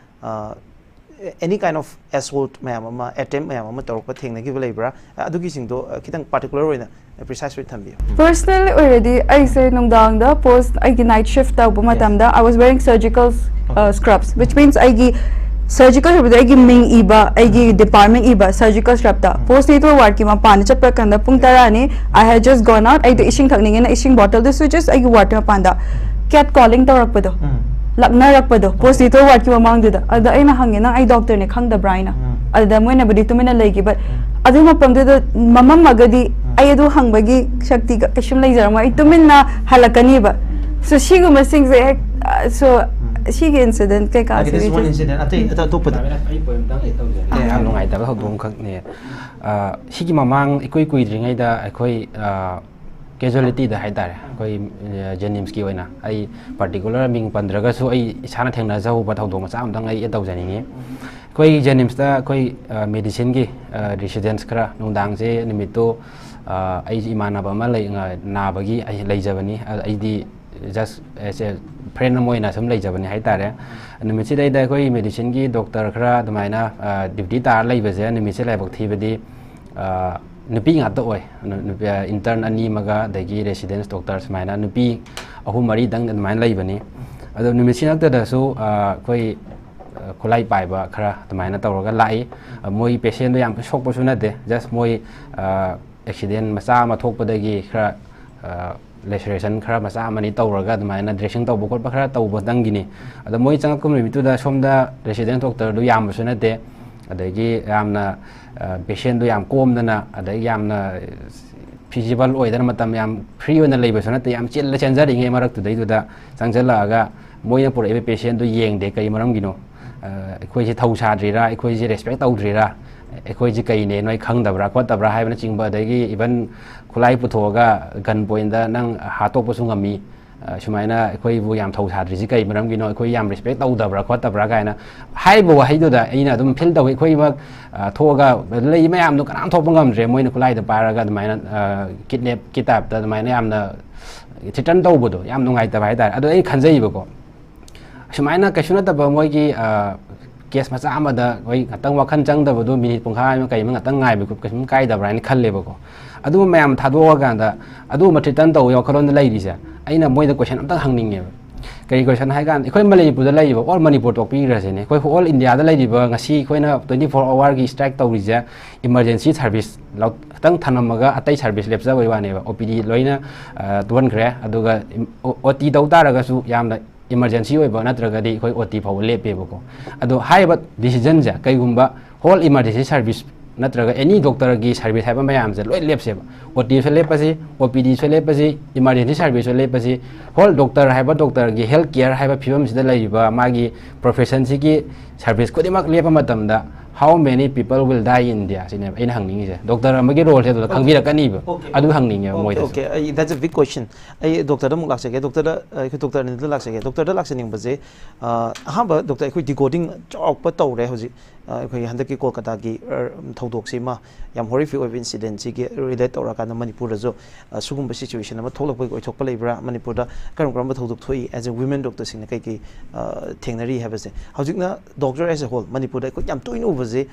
any kind of assault mayama attempt mayama torpa thengna gi leibra adugi sing do kitang particular oina precise with thambi. Personally already I say nongdang da post I night shift ta matam da I was wearing surgical scrubs, which means I gi surgical I gi ming iba I gi department iba surgical scrub ta post ito ward ki ma pan chat pa kanda pung tara ni I had just gone out I do ishing thakning na ishing bottle this was just I gi water panda cat calling ta rak pado lakna rak pado post ito ward ki ma mang da ada ai na hangena I doctor ne khang da braina ada mo na badi tumena legi but adu ma pam da mamam magadi I do hang bagi Shakti kashum lai jarma I tumin na halakani ba so she go missing so she incident ke ka this one incident ata to pada ai poem dang ai tau je ang ngai ta ba dong khak ne shi gi mamang ikoi kui dringai da akoi casualty da haidare koi jenims ki oina ai particular ming pandraga su ai isana thengna jau ba thau dong cha am dang ai tau jani ni koi jenims da koi medicine gi residence kra nungdang je nimito ai imana ba ma lai na bagi ai lai jabani ai di just as a friend moina sam lai jabani hai tare nimit si dai da koi medicine gi doctor kra damaina duty tar lai ba je nimit se lai bak thi badi nupi nga to oi intern ani maga dagi residence doctors maina nupi ahum mari dang damaina lai bani ado nimit si nak da so koi kulai pai ba kra damaina tawraga lai moi patient do yam sok pa su na de just moi accident macha ma thok padagi khara laceration khara macha mani tawraga damaina dressing tawbo kol khara tawbo dangini ada moi chang kum mi tu da somda resident doctor do yam su na de adagi yamna patient do yam kom dana adagi yamna feasible oidana matam yam free ona leiba su na te yam chil la chanjari nge marak tu dai du da changjala ga moi na por ebe patient do yeng de kai maram gino ekhoi ji thau sa dri ra ekhoi ji respect tau dri ra ekhoi ji kai ne noi khang dabra ko tabra hai bana chingba dagi even khulai puthoga gun point da nang ha to pu sungami sumaina ekhoi bu yam thau sa dri ji kai maram gi no ekhoi yam respect tau dabra ko tabra ga na hai bu hai do da ina dum feel tau ekhoi ma thoga lei ma yam do kanam thop ngam re moi na khulai da paraga damaina kidnap kitab da damaina yam na thitan tau bu do yam nungai ta bai da ado ei khanjai bu ko sumaina kashuna ta ba moi gi case macha amada oi ngatang wakhan chang da bodu minute pungha ma kai ma ngatang ngai be ko kasum kai da brain khalle ba ko adu mayam thado ga da adu ma tritan taw yo khalon lai ri ja aina moi da question amtang hangning nge kai question hai gan ekhoi malai pu da lai ba all manipur tok pi ra se ne koi all india da lai ri ba ngasi khoi na 24 hour gi strike taw ri ja emergency service law tang thanamaga atai service lep ja bai wa ne ba opd loina tuan khre adu ga ot daw ta ra ga su yam da emergency oi ba natragadi khoi ot phau lepe bako ado haiba decision ja kaigumba whole emergency service natraga any doctor gi service haiba mayam ja loi lepse ba ot se lepasi opd se lepasi emergency service se lepasi whole doctor haiba doctor gi health care haiba phibam sida laiba magi profession si gi service kodimak lepa matam da how many people will die in India? In hangning is doctor amagi role he khang bi rakani ba adu hangning moi okay that's a big question ai doctor da muk lak sage doctor da doctor ni lak sage doctor da lak saning ba je ha ba doctor khoi decoding chok pa taw re hoji khoi handa ki Kolkata ki thodok sima yam horrific of incident si ki relate tawra kan manipur da jo sugum ba situation ama tholak ba thok pa leibra manipur da karam karam ba thodok thoi as a women doctor sing na kai ki thengnari ha ba se hojik na doctor as a whole manipur da ko yam toin over je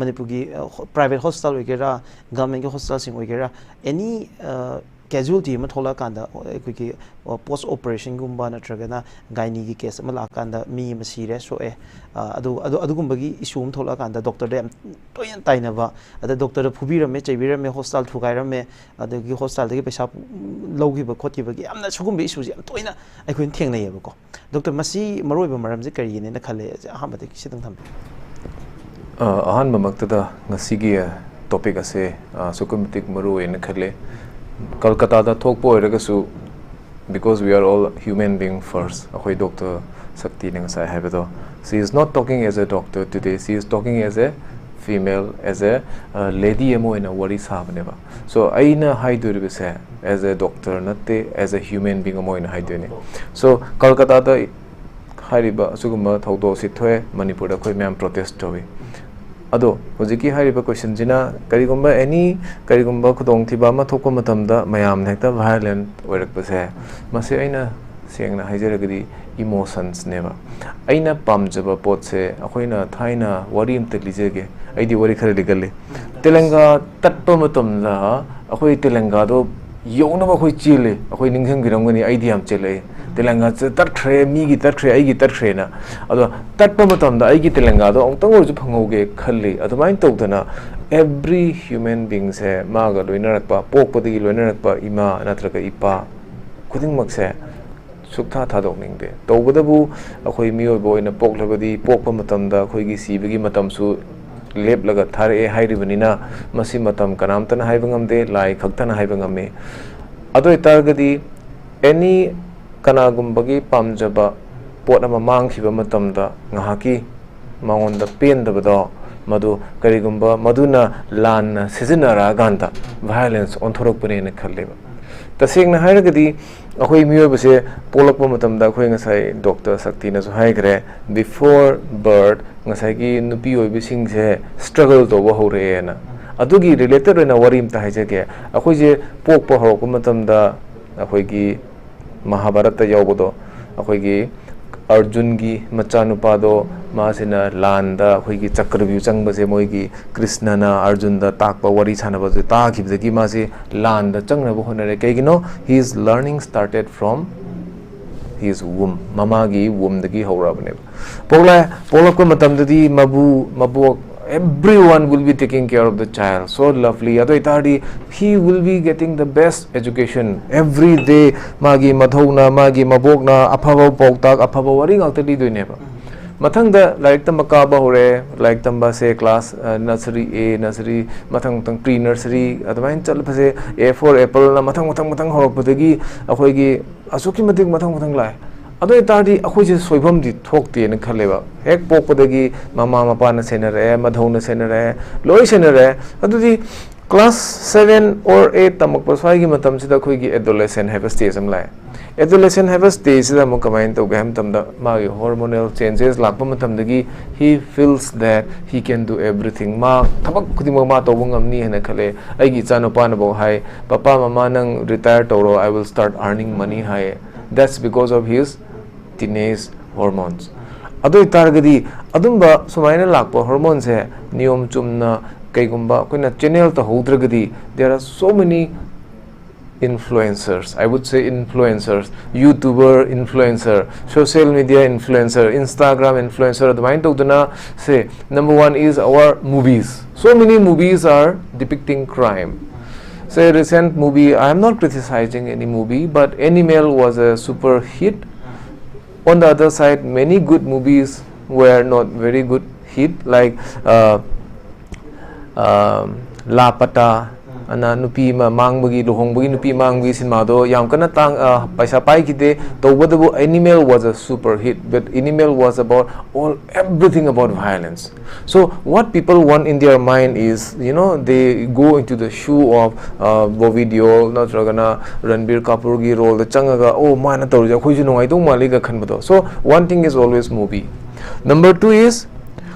manipur ki private hospital wagera government ki hospital sing wagera any casualty ma thola kanda ki post operation gumba natragana gynae ki case ma la kanda mi ma sire so adu gumba gi issue ma thola kanda doctor de toyan taina ba ada doctor phubira me chaibira me hospital thugaira me adu gi hospital de paisa logi ba khoti ba gi amna sugum issue ji am toina ai khoin theng nei ba ko doctor masi maroi ba maram je kari ne na khale ha ba de sidang tham ahan mamakta ngasi gi topic ase sukumitik maroi na khale Kolkata da thokpo iragasu because we are all human being first akhoi Dr. Shakti nang sai habedo she is not talking as a doctor today she is talking as a female as a lady emo in a worry sabneba so aina haidur se as a doctor natte as a human being emo in haidune so Kolkata da hariba suguma thodo sithwe Manipur da khoi mem protest towe ado hojiki hariba question jina karigumba any karigumba khudong thiba ma thokko matamda mayam hekta violent oirak pase mase aina sengna haijaragadi emotions neba aina pamjaba pot se akhoina thaina wari amta lijege aidi wari khare ligalle telanga tatpa matamla akhoi telanga do yona ba khoi chile akhoi ninghang girangani aidi am chele telanga tat khre mi gi tat khre ai gi tat khre na ado tatpa matamda ai gi telanga do ongtang or ju phangoge khalli adumain tawdana every human being se maga loinarakpa pokpadi loinarakpa ima natraka ipa khuding makse sukta thadok ningde tawbadabu akhoi miyo boy na poklabadi pokpa matamda akhoi gi sibagi matam su lep laga thare hairibanina masi matam kanamtana haibangamde lai khaktana haibangame ado itargadi any kanagumba pamjaba pot ama mangkhiba matamda ngahaki mangonda pendabado madu karigumba maduna lan seasonara ganta violence onthorokpane ne khalleba tasengna hairagadi akhoi miyobase polakpa matamda akhoi ngasai Dr. Shakti na so haigre before birth ngasai gi nupi oibising se struggle to hore na adugi related na warim ta haijege akhoi je pokpa horokpa matamda akhoi gi Mahabharata yaubodo akhoi gi Arjun gi machanupado masina landa akhoi gi chakrabyu changbase moi gi Krishna na Arjun da takpa wari chanaba je ta khibjagi mase landa changnaba honare kaigino he is learning started from his womb mama gi womb dagi horabane polakko matamdadi mabu everyone will be taking care of the child so lovely ado itadi he will be getting the best education every day magi madhona magi mabokna aphaba poktak aphaba wari ngakti doineba mathang da like tamba ka ba hore like tamba se class nursery a nursery mathang tang pre nursery adwain chal phase a for apple na mathang horok padagi akhoi gi asuki matik mathang lai ado itadi akhoi je soibam di thokte ne khaleba hek pokpadagi mama mapa na senare madhona senare loi senare adudi class 7 or 8 tamak paswai gi matam sida khoi gi adolescent have a stage am lai adolescent have a stage da mo kamain to gam tam da ma gi hormonal changes lakpa matam dagi he feels that he can do everything ma thabak khuding ma to bungam ni hena khale ai gi chano pa na bo hai papa mama nang retire toro I will start earning money hai that's because of his teenage hormones ado itargadi adumba sumaina lakpa hormones he niyom chumna kaigumba koina channel ta hodragadi there are so many influencers I would say influencers YouTuber influencer social media influencer Instagram influencer the mind of the say number one is our movies so many movies are depicting crime say recent movie I am not criticizing any movie but Animal was a super hit. On the other side, many good movies were not very good hit, like Lapata, ana nupi mangbagi lohongbagi nupi mangbagi cinema do yam kana tang paisa pai kite tobadabu Animal was a super hit, but Animal was about everything about violence. So what people want in their mind is, you know, they go into the shoe of video natragana Ranbir Kapoor gi role the changaga oh mana tawja khoju nongai to maliga khanbado. So one thing is always movie. Number 2 is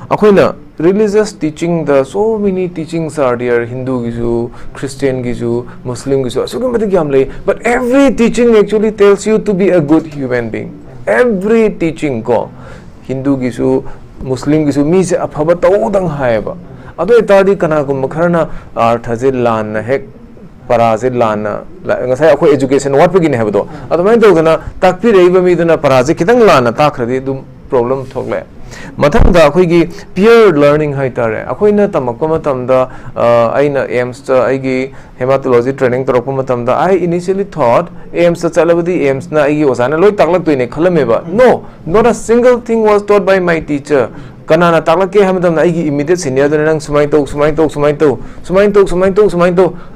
akoina religious teaching, the so many teachings are there, Hindu gisu, Christian gisu, Muslim gisu, but every teaching actually tells you to be a good human being. Every teaching ko Hindu gisu, Muslim gisu mi se aphaba tawdang haiba ado etadi kana ko makharna arthaje lan hek paraje lan ngasai akho education what begin have do ado mai to dana takpi reiba mi dana paraje kitang lan takradi dum problem thokle mathangda akhoi peer learning haitare akoina tamakpa matamda aina aims ta aigi hematology training torokpa matamda I initially thought aims ta chalabadi aims na aigi osana loi taklak toine khalameba. No, not a single thing was taught by my teacher. Kanana taklak ke hamadamna aigi immediate senior nang sumai to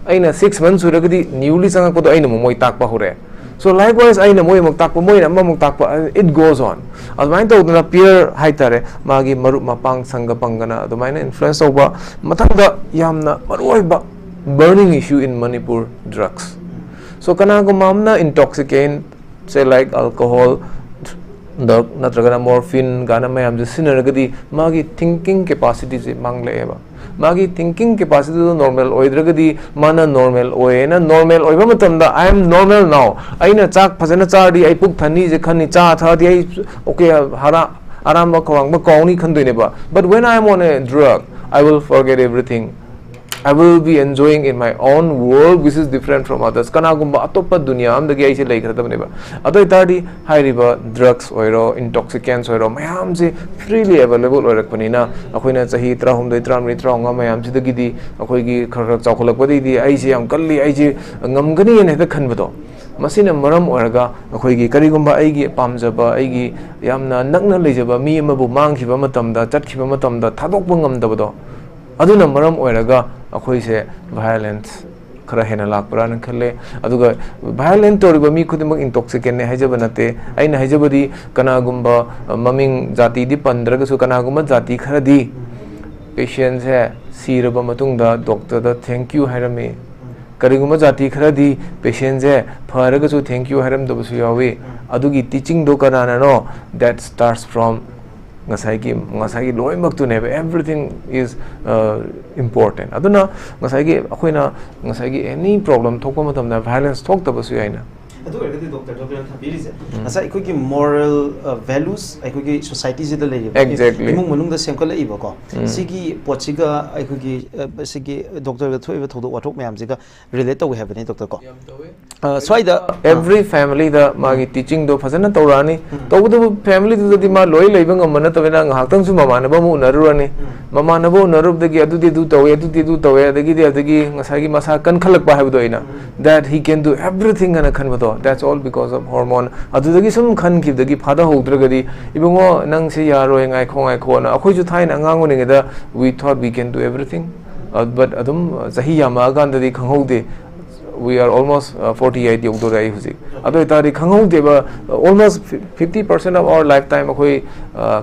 aina 6 months suragadi newly sanga ko aina moi takpa hore. So likewise, I know mo takpo mo na mo takpo. It goes on. As mine to na peer haitare magi marup mapang sangga pangana. Do mine influence over matanda yamna maruay ba burning issue in Manipur drugs. So kana ko mamna intoxicant say like alcohol, the natragana morphine gana mayam je sinaragadi magi thinking capacity se mangleba. Magi thinking capacity to normal oidragadi mana normal oena normal oiba matamda I am normal now aina chak phajana chadi ai puk thani je khani cha tha di ai okay hara aramba kawang ba kawni khandoine ba. But when I am on a drug I will forget everything. I will be enjoying in my own world which is different from others. Kana gumba atopa dunya amdagi aise lai khadam neba ado itadi high river drugs oiro intoxicants oiro mayam je freely available oirakpanina akoina chahi 3 3 mayam sidagi di akoi gi khar chawkholakpadi di aise am kalli aise ngamgani ene heda khanbado masina maram oraga akoi gi karigumba aigi pamjaba aigi yamna nakna leijaba mi amabu mangkhiba matamda chatkhiba matamda thadokpa ngamdabado aduna maram oiraga akhoi se violence khara hena lakpara nan khalle aduga violent toriba mi khudimak intoxicant ne haijaba nate aina haijabadi kana gumba maming jati di 15 su kana gumba jati kharadi patients hai siraba matungda doctor da thank you hairame karigumba jati kharadi patients hai pharaga su thank you hairam da su yawi adugi teaching do kana no that starts from ngasai loimak tu nebe everything is important aduna ngasai akoina ngasai any problem thokpa matamna violence thokta basu yaina adu ergadi doctor thabiri je ngasai ikoi moral values ikoi society je da lei exactly imung manung da semkala iba ko sigi pochiga ikoi sigi doctor ga thoiba thodo wathok mayam je ga relate to have ni doctor ko so every family the magi teaching do phajana tawrani tawdu family du di ma loi leibang amana tawena nghaktang su mamana ba mu narurani mamana bo narup dagi adu du tawe adagi ngasai masa kan khalak ba habdo ina that he can do everything and khanbado that's all because of hormone adudagi sum khan kibdagi phada hogdragadi ibungo nang se yaro ngai khona akhoi ju thaina angang oni da we thought we can do everything but adum sahi yama gandadi khanghode we are almost 48 yogdo rai huji ado itari khanghode ba almost 50% of our lifetime akhoi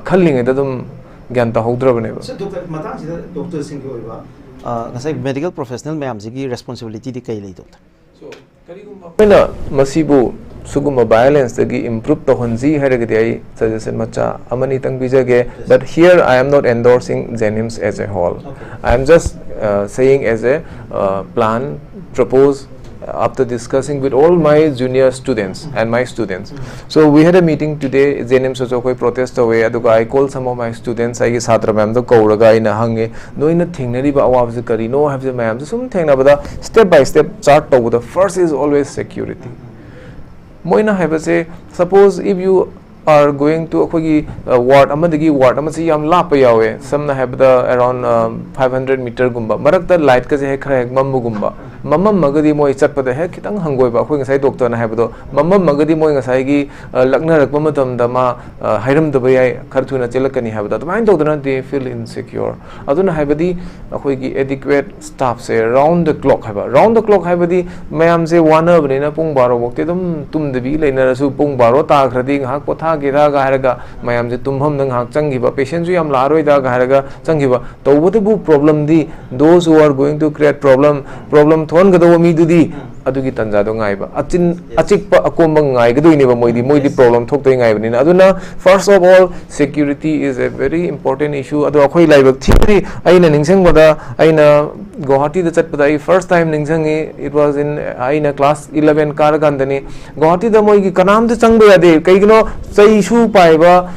khalling da dum gyan ta hogdrabane ba so doctor matang sida doctor Singh ki oiba ngasai medical professional mayam ji responsibility di kai lei doctor so karigumba masibu suguma violence dagi improve to honji haragadi ai suggestion macha amani tang bijage but here I am not endorsing Jenims as a whole. I am just saying as a plan propose after discussing with all my junior students and my students. So we had a meeting today. Jenims also koi protest away. Aduga I called some of my students. I satra ma'am to kauraga ina hange. No ina thingnari ba awab se kari. No have the ma'am. So sum thingna bada step by step chart to. The first is always security. Moina have say suppose if you are going to a ward amadagi ward amasi yam la pa yawe. Some na have the around 500 meter gumba. Marak the light ka je khara ek mammu gumba. mamam magadi moi chatpada he khitang hangoi ba khoi ngasai doctor na habdo mamam magadi moi ngasai gi lakna rakpa matam da ma hairam da bai kharthuna chelakani habda main doctor they feel insecure aduna habadi khoi gi adequate staff se round the clock haba round the clock habadi mayam se wana bane na pung 12 bokte dum tum de bi leina su pung 12 ta khradi ngak potha gi ra ga haraga mayam je tumham nang hak changi ba patient ju yam laroi da ga haraga changi ba tawbute bu problem di those who are going to create problem thon gado mi du di adugi tanja do ngai ba achik pa akomba ngai gado ni ba moidi problem thok toi ngai bani aduna first of all security is a very important issue adu akhoi laibak theory aina ningsang bada aina Guwahati da chat pada first time ningsangi it was in aina class 11 kar gandani Guwahati da moi gi kanam de changba yade kaigino chai shu pai ba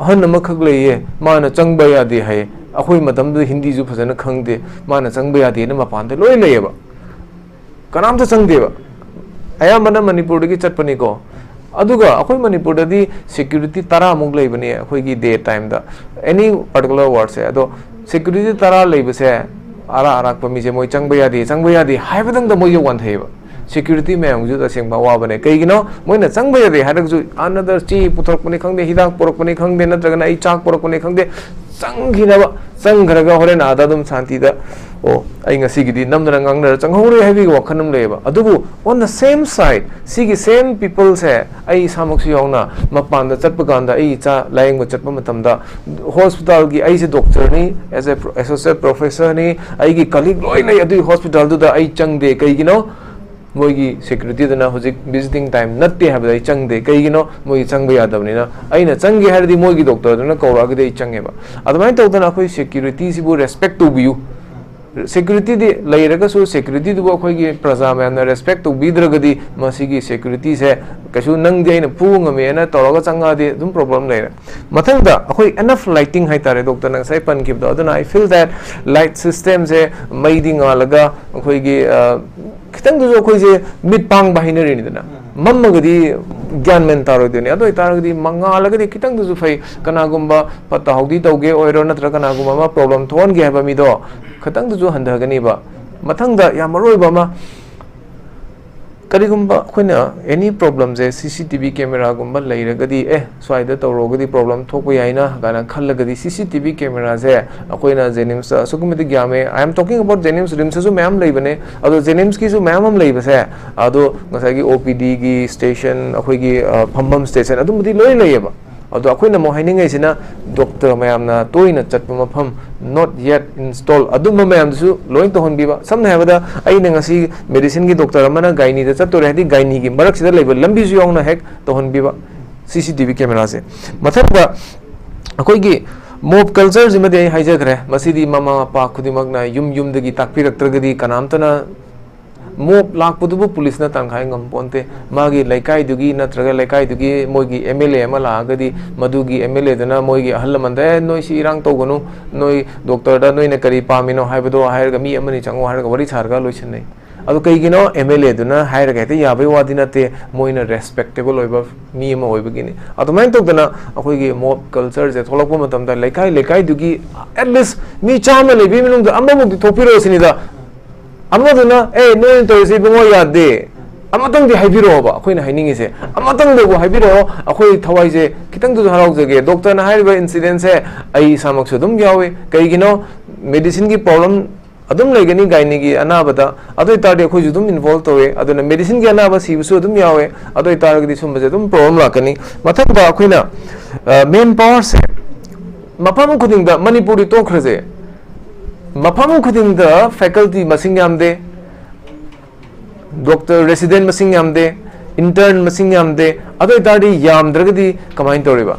han ma khak leiye mana changba yade hai akhoi matam du hindi ju phajana khangde mana changba yade na mapan de loi leiye ba kanam ta changde ba aya mana manipur gi chat pani ko aduga akhoi manipur da di security tara muk lei bani akhoi gi day time da any particular word se ado security tara lei ba se ara pa mi je moi changba yadi haibadang da moi wan thaiba security me ang ju da sengba wa bane kai gino moi na changba yadi hadak ju another chi puthok pani khangde hidak porok pani khangde na traga na I chak porok pani khangde changhina ba changharaga hore na da dum shanti da o ai ngasi gi di namna ngangna changhore heavy wakhanam leba adubu on the same side sigi same people se ai samok si yongna mapan da chatpa ganda ai cha laing chatpa matam da hospital gi ai se doctor ni as a associate professor ni ai gi colleague loi lai adu hospital du da ai changde kai gino moi gi security da na hojik visiting time natte have dai changde kai gino moi changba yadabni na aina changi hardi moi gi doctor da na kawra gi dai change ba adamai to da na khoi security si bu respect to view security de lairaga su security du khoi gi praja ma na respect to bidraga di masigi security se kasu nang de na pu ngame na toroga changa de dum problem laira mathang da khoi enough lighting hai tare doctor nang sai pan kib da aduna I feel that light system se maiding alaga khoi gi kitang du khoi je mid pang bahinari ni da mamma gadi gyan men taro de ni adoi taragdi manga lagadi kitang du fai kana gumba pata hogdi tauge oiro natra kana gumba ma problem thon ge ba mi do khatang du handa gani ba mathang da ya maroi ba ma karigumba khoina any problem je CCTV camera gumba lairagadi swaida tawrogadi problem thokpa yaina kana khallagadi CCTV camera je akoina Jenims sugumati gyame I am talking about Jenims rims su ma'am leibane ado Jenims ki su ma'am leiba se ado ngasagi OPD gi station akoi gi phambam station adumudi loi leiba ado akoina mo hainingai sina doctor mayam na toina chatpa mapham not yet install adum mayam su loi to honbiba samna habada aina ngasi medicine gi doctor amana gaini da chatto rehdi gaini gi marak sida leiba lambi ju yongna hek to honbiba CCTV camera se mathaba akoi gi mob culture jima de haijagre masidi mama pa khudimak na yum dagi takpiraktragadi kanamtana mob lakpudubu police na tangkhai ngam ponte magi laikai dugi natraga laikai dugi moigi MLA ama lagadi madugi MLA dana moigi ahallamanda noi si irang togonu noi doctor da noi na kari pamino haibado hairga mi amani chango hairga wari charga loichenai adu kaigino MLA duna hairga te yabai wadina te moina respectable oiba mi ama oibagini adu main togdana akoigi mob culture je tholakpa matamda laikai dugi at least mi chama lebi minung da amma mugdi thopiro sinida amaduna no to si bungo yade amatang di haibiro ba akhoi na haining ise amatang de bo haibiro akhoi thawai je kitang du harau jage doctor na haiba incident se ai samak sudum yawe kaigino medicine gi problem adum legani gaini gi anabada adoi tarde akhoi judum involve towe aduna medicine gi anaba si su dum yawe adoi targe di sum je dum problem lakani mathak da akhoi na main power se mapam khuding da manipuri to khraje mafam khuding da faculty masing yamde doctor resident masing yamde intern masing yamde adoi tadi yamdragadi kamain toriba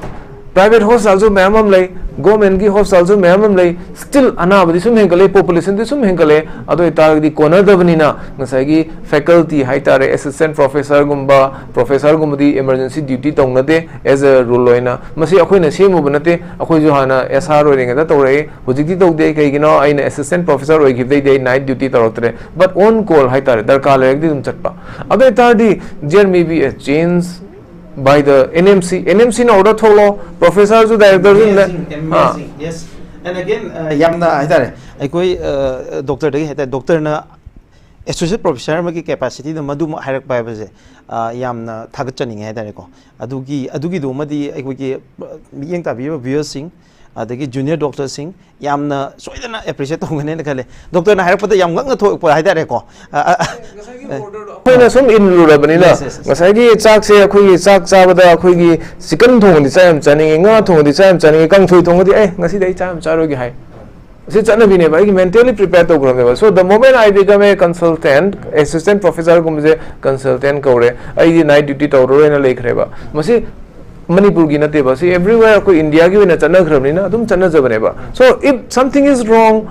private hospital jo mamam lay government gi hospital jo mamam lay still anabadi sum hengale population de sum hengale adoi targdi corner dabnina ngasai gi faculty haitare assistant professor gumdi emergency duty tongnade as a rule loina masi akhoi na semu banate akhoi jo hana SR oringa da tore hojikti togde kaigino aina assistant professor oi givde day night duty tarotre but on call haitare darkar legdi dum chatpa adoi tardi there may be a change by the NMC na order tholo professor ju director amazing yes and again yamna haitare aikoi doctor dagi haitare doctor na associate professor amagi capacity da madu hairak pai ba je yamna thagat chaning hai dare ko adugi do madi aikogi miyeng ta bi viewers sing adagi junior doctor sing yamna soidana appreciate tongane na khale doctor na hairak pada yam ngak na thok pa hai dare ko akhoi sum in rurabani na ngasai gi chak se akhoi chak chabada akhoi gi chicken thong di cham chani nga thong di cham chani kang thui thong di ngasi dai cham charo gi hai se chana bi ne ba gi mentally prepare to gram ne so the moment I become a consultant assistant professor ko muje consultant kore ai gi night duty to ro na lekre ba masi manipur gi nate ba see everywhere ko india gi na chana gram ni na adum chana jabane ba so if something is wrong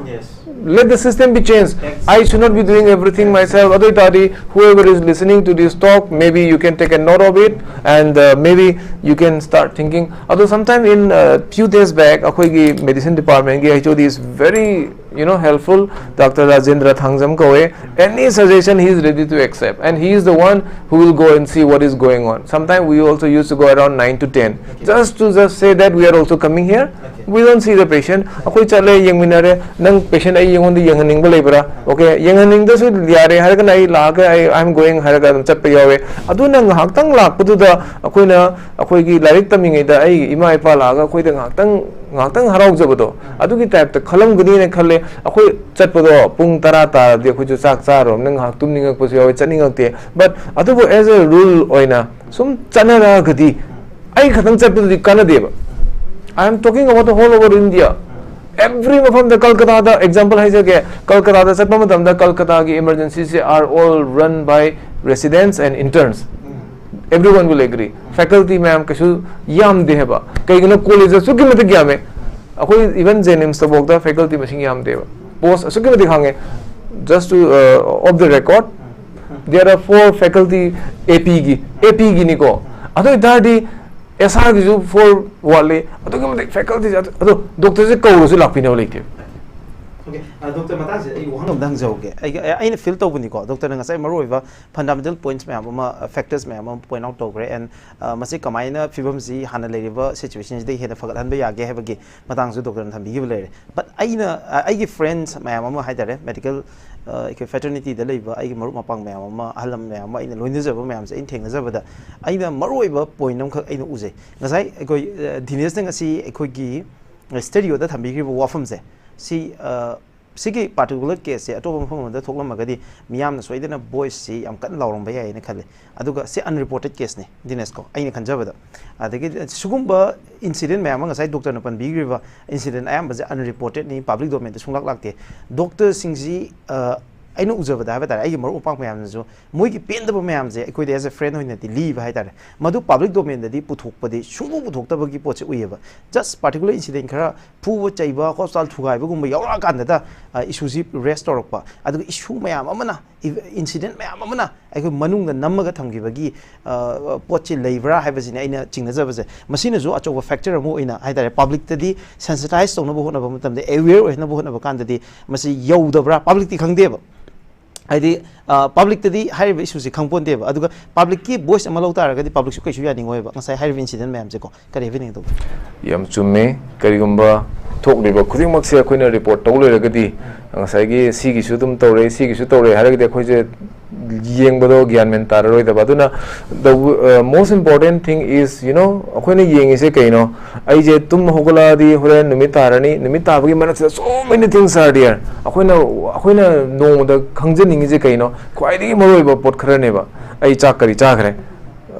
let the system be changed. I should not be doing everything myself. Whoever is listening to this talk, maybe you can take a note of it, and maybe you can start thinking. Although sometime in few days back, akhoi medicine department gi HOD is very helpful. Dr. Rajendra Thangzam Koe, any suggestion he is ready to accept, and he is the one who will go and see what is going on. Sometimes we also used to go around 9 to 10 just to say that we are also coming here. We don't see the patient. Akhoi chale yang minare nang patient ai yang ondi yang haning ba lebra. Okay, yang haning da su yare har ka nai la ka I am going har ka chat pe yawe. Adu nang hak tang lak pu da akhoi gi larik tamingai da ai ima ipa la ga akhoi da ngak tang harau jabado. Adu gi type ta khalam guni ne khalle akhoi chat pa do pung tara ta de akhoi chu chak cha rom nang hak tum ningak pu yawe chaning ak te. But adu bo as a rule oina sum chanara gadi ai khatang chat pu di kana deba. I am talking about the whole over India. Every from the Kolkata, the example has again Kolkata, the Satpamadam, the Kolkata emergencies are all run by residents and interns. Everyone will agree. Faculty, ma'am, kashu yam deheba. Kaigano college, sukimati gyame. Ako even Jenims the faculty machine yam deva. Post sukimati hange. Just to off the record, there are 4 faculty AP gi niko. Ado idadi SR gizu for wale ado ke faculty ado doctor se ko su lakpine wale okay doctor mata se ai wang dang jau ke ai feel to buni ko doctor nga sai maroi ba fundamental points me ama factors me ama point out to gre and masi kamaina fibam si hana le river situations de hena fagat han ba ya ge ha ba ge matang su doctor tham bi gi le but ai gi friends me ama ha dare medical fraternity da leiba ai maru mapang me ama halam me ama ina loin jaba me am se in theng jaba da aina maroi ba point nam kha aina uje ngasai ekoi Dinesh nang asi ekoi gi stereo da thambi gi wafam se si sigi particular case se atop mafam da thoklam magadi miyam na soidena boys si am kan lawrong ba yai ne khale aduga se unreported case ne Dinesh ko aina khanjaba da adagi sugumba incident me am ngasai doctor na pan bi gi ba incident ayam ba unreported ni public domain da sunglak lakte doctor singji aina ujaba da ba da ai maru upang me am jo moi gi pen da ba me am je ekoi as a friend hoina ti leave hai ta madu public domain da di puthok pa di sungu puthok ta ba gi poche uyeba just particular incident khara phu chaiba hospital thugai ba gumba yaura kan da issue si restore pa adu issue me am amana incident me am amana ekoi manung da namaga thamgi ba gi poche leibra hai ba jine aina chingna jaba je masina jo achoba factor amu ina hai ta public ta di sensitize tongna bo hona ba matam de aware oina bo hona ba kan da di masi yaudabra public ti khangde ba I public the high issues Kampon Deva, Aduga public key voice and Malota, the public education over, and say high incident, ma'am, can evening. Yam Chume, Karigumba, talk river, Kudimaxia Quina report, Toleragadi, and Sagi, Sigi Sudum Tore, Sigi Sutore, Harry the Quaja Yang Bodo, Gyanmen Taro, the Baduna. The most important thing is, when a Yang is a Kano, I jet Tum Hogola, the Horan, Nimitarani, Nimita, so many things are there. When a no the Kangjaning is a Kano, quite more about Port Karaneva, a chakari chakre.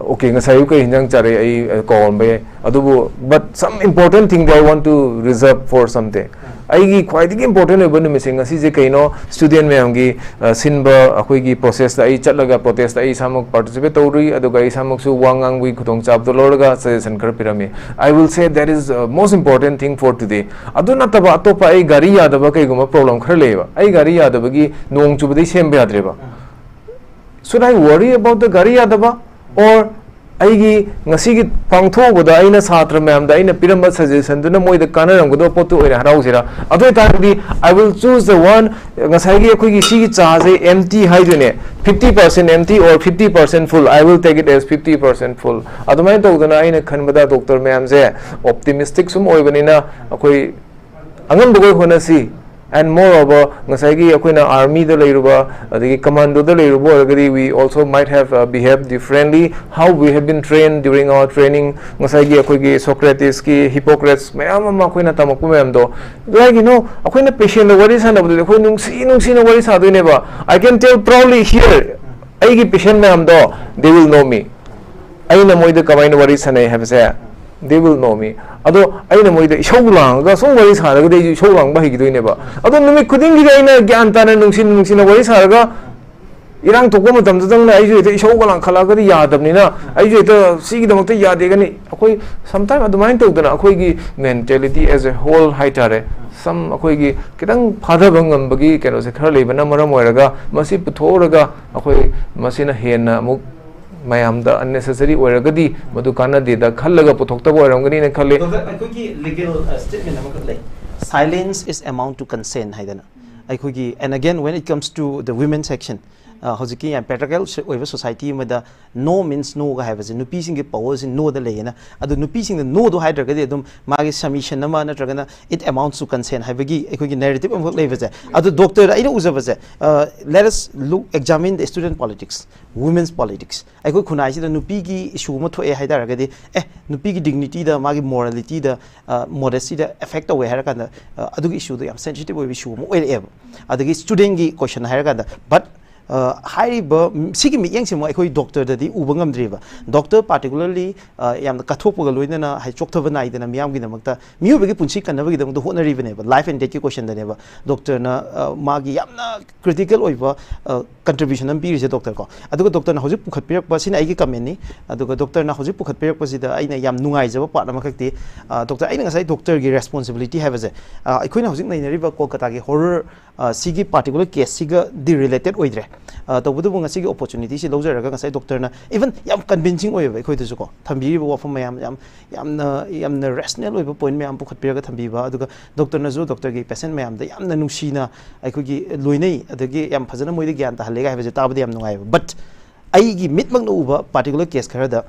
Okay, Sayuka in Young Chare, I call me Adubu, but some important thing I want to reserve for something. I quite important about missing a Sizekano, student Meangi, Sinba, Akwigi process, I Chatlaga protest, I Samok participatory, Aduga Samoksu, Wangang, we could chap the Lorga, says and Karpirami. I will say that is most important thing for today. Adunataba Topa, I Garia, the Bakaguma problem, Kerleva, I Garia, the Bagi, Nong to the same Beadreva. Should I worry about the Garia Daba or Aigi Nasigi Pangto with the Aina Satra Mam, the Aina Pyramid suggestion, to know the Kana and Godopoto in Harausira. Other time, I will choose the one Nasagi Kugi Chaze empty hygiene, 50% empty or 50% full. I will take it as 50% full. Otherwise, the Aina Kanbada Dr. Mamze, optimistic sum or Vanina, Akui Angan Boy Honasi. and moreover ngasai akoina army da leiruba adagi commando da leiruba agadi we also might have behaved differently how we have been trained during our training ngasai akoigi Socrates ki Hippocrates mayam ma akoina tamakpu mayam do like akoina patient wari sana bu akoi nungsi na wari sa do neba I can tell proudly here aigi patient mayam do they will know me aina moida kamaina wari sana have say they will know me ado aina moida showlang ga song wari sa ga de showlang ba higi do neba ado numi khuding gi aina gyan ta na nungsi na wari sa ga irang thokpa matam dang na aiju ite show galang khala ga ya dabni na aiju ite sigi damak te ya de gani akoi sometime adumain tog dana akoi gi mentality as a whole haitare some akoi gi kitang phada bangam bagi keno se khar lebana maram oiraga masi puthoraga akoi masina hena muk mayam da unnecessary oiragadi madu kana de da khallaga puthokta oiramgani ne khalle akoi gi legal statement amak lay silence is amount to consent haidana akoi gi and again when it comes to the women section hojiki ya patriarchal oiba society mada no means no ga have nupi sing powers in no da leyena adu nupi sing no do hydra gadi adum magi submission nama natragana it amounts to consent habagi ekoi narrative amok lebaje adu doctor aina ujabaje let us look examine the student politics women's politics ekoi khunai si da nupi gi issue ma thoe haidara gadi nupi gi dignity da magi morality da modesty da affect away harakanda adu issue da yam sensitive issue mo oil adagi student gi question harakanda but hariba sigi mi yangsi mo ekoi doctor dadi uba ngamdriba doctor particularly yamna kathokpa loinana hai chokthaba nai dana miyam gi namakta miyu bagi punchi kanaba gi damda honari bane ba life and death ki question dane ba doctor na magi yamna critical oiba contribution am piri je doctor ko aduga doctor na hojik pukhat pirak ba sina aigi comment ni aduga doctor na hojik pukhat pirak ba sida aina yam nungai jaba part na khakti doctor aina ngasai doctor gi responsibility have je ekoi na hojik nai nariba Kolkata gi horror sigi particular case siga di related oidre तबुदु Bunga सिगी opportunity si lojaraga ngasai doctor na even yam convincing oiba khoi dusu ko thambiri bo wafam yamna rational oiba point mayam pukhat piraga thambiba aduga doctor na zo doctor gi patient mayam da yamna nungsina aikoi gi loinai adagi yam phajana moide gyan ta halega haiba je tabadi yam nungai but ai gi mitmak no uba particular case khara da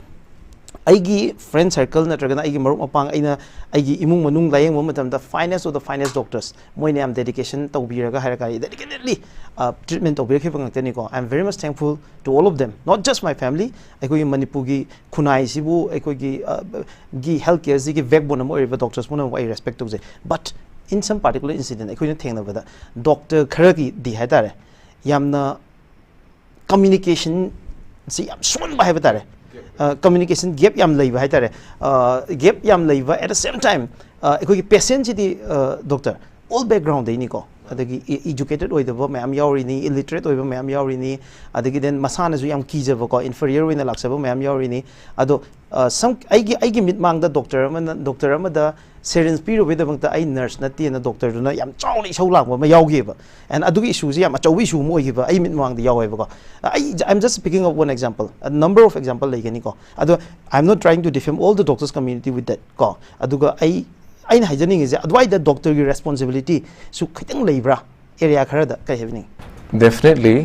aigi friend circle natragana aigi marup mapang aina aigi imung manung layeng mo matam the finest of the finest doctors moine am dedication tawbiraga hairaga dedicatedly treatment tawbirake bangtani ko I am very much thankful to all of them not just my family aikoi manipur gi khunai sibu aikoi gi healthcare gi backbone mo iriba doctors mo I respect to but in some particular incident aikoi na thengna bada doctor kharagi di haitare yamna communication si am son ba haitare communication gap yam leiba haitare gap yam leiba at the same time ekoi patient ji doctor all background de ni ko adagi educated oidaba mayam yauri ni illiterate oiba mayam yauri ni adagi then masana ju yam kijaba ko inferior wina laksaba mayam yauri ni ado some aigi mitmang da doctor amada syringe piro with the I nurse nati na doctor na yam chawli chawlang ma yawgi ba and adugi issue yam chawi issue mo gi ba ai mitmang di yawi ba ko I'm just picking up one example a number of example like ni ko ado I'm not trying to defame all the doctors community with that ko aduga aina haijaning is adwai the doctor gi responsibility su khitang leibra area khara da kai happening definitely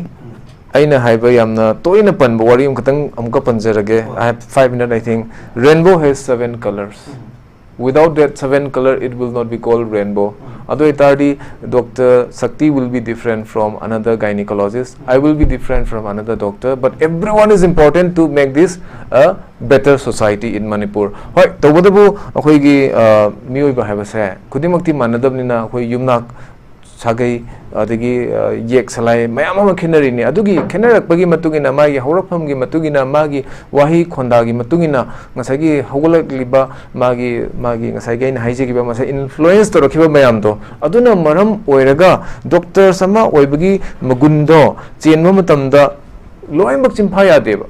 aina haiba yamna toina pan wari khatang amka panjarage I have 5 minutes I think rainbow has 7 colors without that 7 color it will not be called rainbow ado itardi Dr. Shakti will be different from another gynecologist I will be different from another doctor but everyone is important to make this a better society in Manipur hoi tobodabu akhoi gi mioi ba haiba se kudimakti manadabnina akhoi yumnak sagai adagi yek salai mayam ma khenari ni adugi khenarak bagi matugina magi haurapam gi matugina magi wahi khonda gi matugina ngasagi hogolak liba magi ngasai gain haije gi ba masa influence to rakhiba mayam to aduna maram oiraga doctor sama oibagi magundo chenma matamda loimak chimpha deba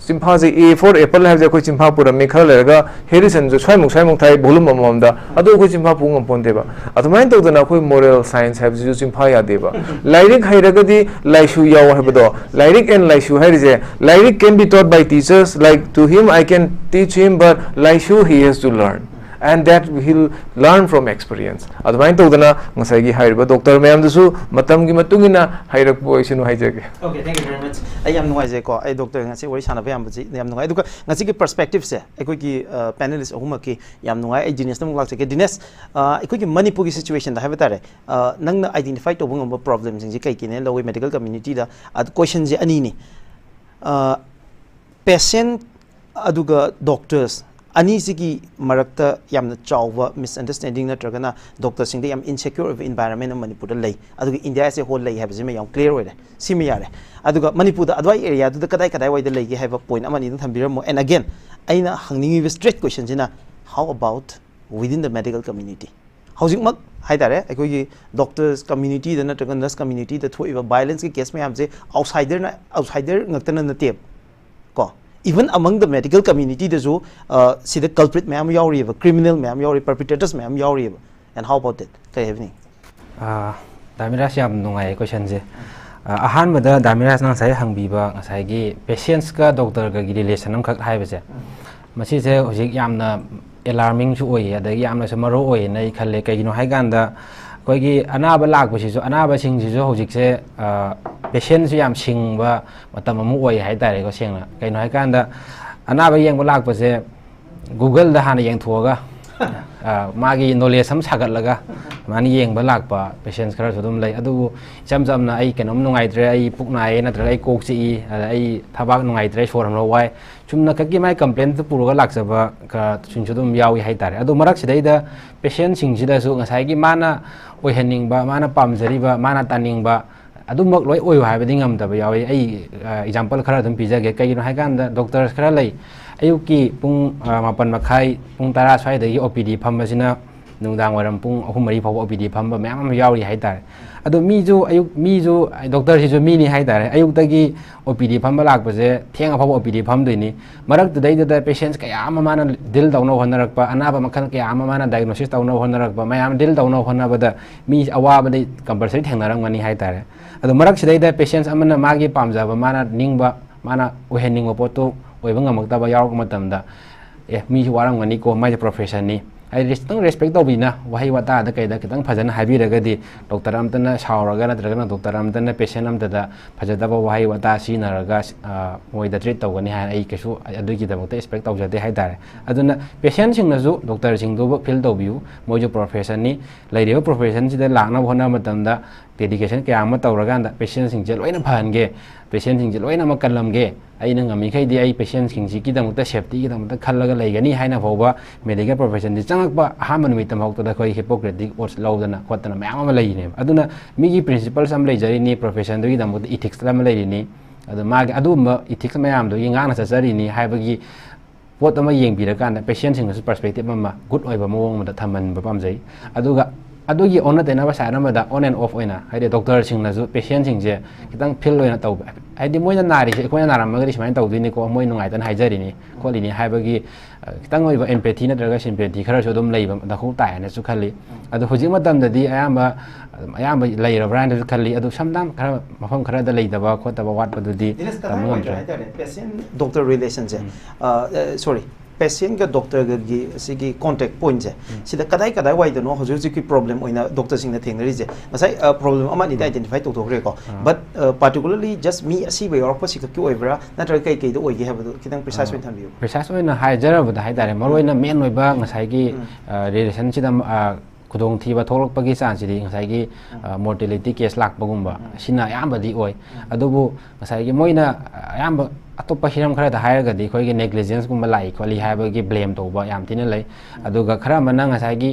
चिंफा से A for apple है कोई चिंफा पूरा में खा लेगा Harrison जो छाई मुख थाई भूलुम ममदा अदो कोई चिंफा पुंग पोन देबा अदमाइन तो दना कोई moral science है जो चिंफा या देबा लाइरिक हाइरगदी लाइशु याव हैबदो लाइरिक एंड लाइशु हाइरिजे लाइरिक can be taught by teachers like to him I can teach him but laishu he has to learn and that he'll learn from experience. Advain to dana ngasai gi hairiba doctor mayam dusu matam gi matungina hairak po isinu haijage. Okay, thank you very much. I am nuai ko ai doctor ngasi wari sana bayam buji yam nuai aduka ngasi gi perspective se ekoi ki panelist ahuma ki yam nuai ai Dinesh tam lak ke Dinesh ekoi ki Manipur gi situation da haba tare nang na identify to bungam problem sing ji kai ki ne lowi medical community da ad question ji ani ni patient aduga doctors ani sigi marakta yamna chawwa misunderstanding na tragana doctor sing de yam insecure of environment in Manipur da lay aduga India as a whole lay have jima yam clear oi simi yare aduga Manipur da adwai area da kadai wai da lay gi have a point amani da thambiramo and again aina hangningi straight question jina how about within the medical community housing mak haidare ekoi gi doctors community da na traga nurse community da thoi violence ki case mayam je outsider ngakta na tep ko even among the medical community the so see the culprit ma'am yauri criminal ma'am yauri perpetrators ma'am yauri and how about that kai having Damiras yam nungai question je ahan bada Damiras nang sai hangbiba ngasai gi patients ka doctor ka gi relation am khak hai ba je masi je hojik yamna alarming chu oi adagi yamna samaro oi nai khalle kai no hai ganda koi gi anaba lak ba si so anaba sing si so hojik se patient su yam sing ba matam amu oi hai tare ko sengna kai no hai ganda anaba yeng ba lak ba se Google da hana yeng thuaga magi knowledge sam sagat laga mani yeng ba lak pa patients khara sudum lai adu cham na ai kenom nungai tre ai puknai na tre ai kok chi ai thabak nungai tre soram lo wai chumna ka ki mai complaint puru ga lak saba ka chun sudum yawi hai tare adu marak sidai da patient sing sida su ngasai gi mana oi hening ba mana pamjari ba mana taning ba adu mak loi oi hai ba dingam da ba yawi ai example khara dum pijage kai no hai kan da doctors khara lai ayuki pung mapan makai pung tara swai da OPD phamba sina nungdang waram pung ahum mari phaw OPD phamba mayam yauri hai tare adu mi ju doctor si ju mi ni hai tare ayuk tagi OPD phamba lak ba je thenga phaw OPD pham doi ni marak tu dai da patients ka yam mana dil dawno honarak pa anaba makhan ka yam mana diagnosis tawno honarak pa mayam dil dawno hona ba da mi awa ba dai compulsory thengnarang mani hai tare adu marak sidai da patients amana magi pamja ba mana ningba mana ohening ba poto oiba ngamakta yaw matamda mi warang ngani ko mai profession ni ai respect to bina wahi wata da kai da kitang phajana habiraga di doctor amtana shauraga na dragana doctor amtana patient amtada phajada ba wahi wata sinaraga moi da treat tawani ha ai kesu adugi da mota expect tawjade hai dare aduna patient sing na ju doctor sing do feel to view moi jo profession ni laireba profession si da lakna hona matamda dedication kya ama tawraga da patient sing je loina phange patient sing je loina makalamge ai nang ami khai di ai patient sing ji ki da mota safety ki da mota khallaga laigani haina phawba medical profession di changakba haman mi tam hokta da khoi hippocratic oath lawdana khotana mayam ama laine aduna mi gi principles am laijari ni profession do gi da mota ethics lam laini adu ma adu ethics mayam do yinga na chari ni haibagi pot ama yengbirakan da patient sing perspective ama good oiba mawong ma da thaman ba pamjai aduga adugi ona tena ba sana ma da on and off oina haide doctor sing na ju patient sing je kitang feel loina taw haide moina nari se koina naram ma gari simain taw dini ko moi nungai tan haijari ni ko li ni haibagi kitang oiba empathy na draga sympathy khara so dum leiba da khu tai na su khali adu hoji ma dam da di ayamba leira brand da khali adu samdam khara mafam khara da leida ba khota ba wat ba du di tamam patient doctor relations sorry patient ga doctor ga gi sigi contact point je sida kadai wai da no hoju ki problem oina doctor sing na thengri je masai problem ama ni identify to thore ko but particularly just me asi way or possible ki oibra natra kai do oi gi have kitang precise point tham view precise oina haijara ba hai dare maroina main oiba ngasai gi relation sida kudong thiba tholok pagi chance di ngasai gi mortality case lak bagumba sina yamba di oi adubu ngasai gi moina yamba atopa hiram khara da hire ga di khoi gi negligence gumba lai kholi haiba gi blame to ba yam tin lai aduga khara mana ngasai gi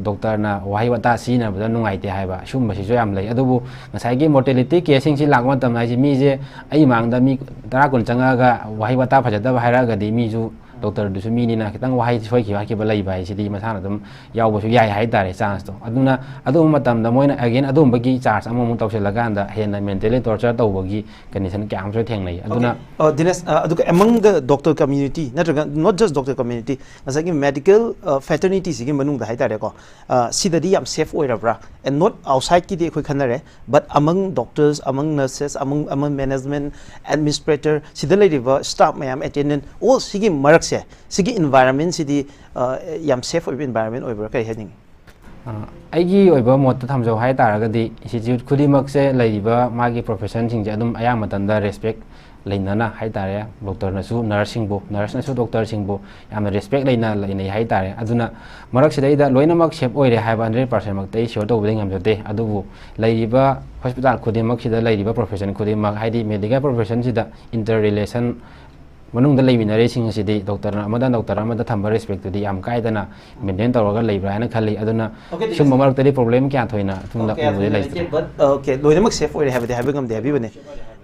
doctor na wahi wata si na ba nungai te haiba shum ba si so yam lai adubu ngasai gi mortality case sing si lak ma tam lai ji mi je ai mang da mi tara kun changa ga wahi wata phajada ba haira ga di mi ju doctor du su mi ni na kitang wahi soi ki ba lai ba si di masana dum yaw ba su yai hai tare chance to aduna adu matam da moina again adum ba gi charge among tawse laganda hena mentally torture to ba gi condition kyam so theng nei aduna Dinesh, among the doctor community, not just doctor community, as medical fraternity, safe and not outside, but among doctors, among nurses, among management, administrator, staff, attendant, all sigi marak ꯃꯔꯛꯁꯦ ꯁꯤꯒꯤ ꯏꯟꯚꯥꯏꯔꯟꯃꯦꯟꯁꯤꯗꯤ ꯌꯥꯝ safe ꯑꯣꯏꯕ environment ꯑꯣꯏꯕ꯭ꯔꯥ ꯀꯔꯤ ꯍꯥꯏꯅꯤꯡꯉꯤ ꯑꯩꯒꯤ ꯑꯣꯏꯕ ꯃꯣꯠꯇ ꯊꯝꯖꯧ ꯍꯥꯏ ꯇꯥꯔꯒꯗꯤ ꯏꯟꯁꯇꯤꯇ꯭ꯌꯨꯠ ꯈꯨꯗꯤꯡꯃꯛꯁꯦ ꯂꯩꯔꯤꯕ ꯃꯥꯒꯤ ꯄ꯭ꯔꯣꯐꯦꯁꯟꯁꯤꯡꯁꯦ ꯑꯗꯨꯝ ꯑꯌꯥꯝꯕ ꯃꯇꯝꯗ ꯔꯦꯁꯄꯦꯛ ꯂꯩꯅꯅ ꯍꯥꯏ ꯇꯥꯔꯦ ꯗꯣꯛꯇꯔꯅꯁꯨ ꯅꯔꯁꯁꯤꯡꯕꯨ ꯅꯔꯁꯅꯁꯨ ꯗꯣꯛꯇꯔꯁꯤꯡꯕꯨ ꯌꯥꯝꯅ ꯔꯦꯁꯄꯦꯛ ꯂꯩꯅꯩ ꯍꯥꯏ ꯇꯥꯔꯦ ꯑꯗꯨꯅ ꯃꯔꯛꯁꯤꯗꯩꯗ ꯂꯣꯏꯅꯃꯛ ꯁꯦꯞ ꯑꯣꯏꯔꯦ ꯍꯥꯏꯕ 100% ꯃꯛꯇ ꯑꯩ ꯁꯤꯌꯣꯔ ꯇꯧꯕꯗꯤ ꯉꯝꯖꯗꯦ ꯑꯗꯨꯕꯨ ꯂꯩꯔꯤꯕ ꯍꯣꯁꯄꯤꯇꯥꯜ ꯈꯨꯗꯤꯡꯃꯛꯁꯤꯗ ꯂꯩꯔꯤꯕ ꯄ꯭ꯔꯣꯐꯦꯁꯟ ꯈꯨꯗꯤꯡꯃꯛ ꯍꯥꯏꯗꯤ ꯃꯦꯗꯤꯀꯦꯜ ꯄ꯭ꯔꯣꯐꯦꯁꯟꯁꯤꯗ ꯏꯟꯇꯔ ꯔꯤꯂꯦꯁꯟ ꯃꯅꯨꯡꯗ ꯂꯩꯃꯤꯟꯅꯔꯤꯁꯤꯡ ꯑꯁꯤꯗꯤ ꯗꯣꯛꯇꯔ ꯑꯃꯗ ꯊꯝꯕ ꯔꯦꯁꯄꯦꯛꯇꯨꯗꯤ ꯌꯥꯝ ꯀꯥꯏꯗꯅ ꯃꯦꯟꯇꯦꯟ ꯇꯧꯔꯒ ꯂꯩꯕ꯭ꯔꯥ ꯍꯥꯏꯅ ꯈꯜꯂꯤ ꯑꯗꯨꯅ ꯁꯤꯒꯨꯝꯕ ꯃꯔꯛꯇꯗꯤ ꯄ꯭ꯔꯣꯕ꯭ꯂꯦꯝ ꯀꯌꯥ ꯊꯣꯏꯅ ꯑꯗꯨꯝꯅ ꯎꯕꯗꯤ ꯂꯩꯇ꯭ꯔꯦ Okay, loinamak safe oire habade habi ngamde habibane.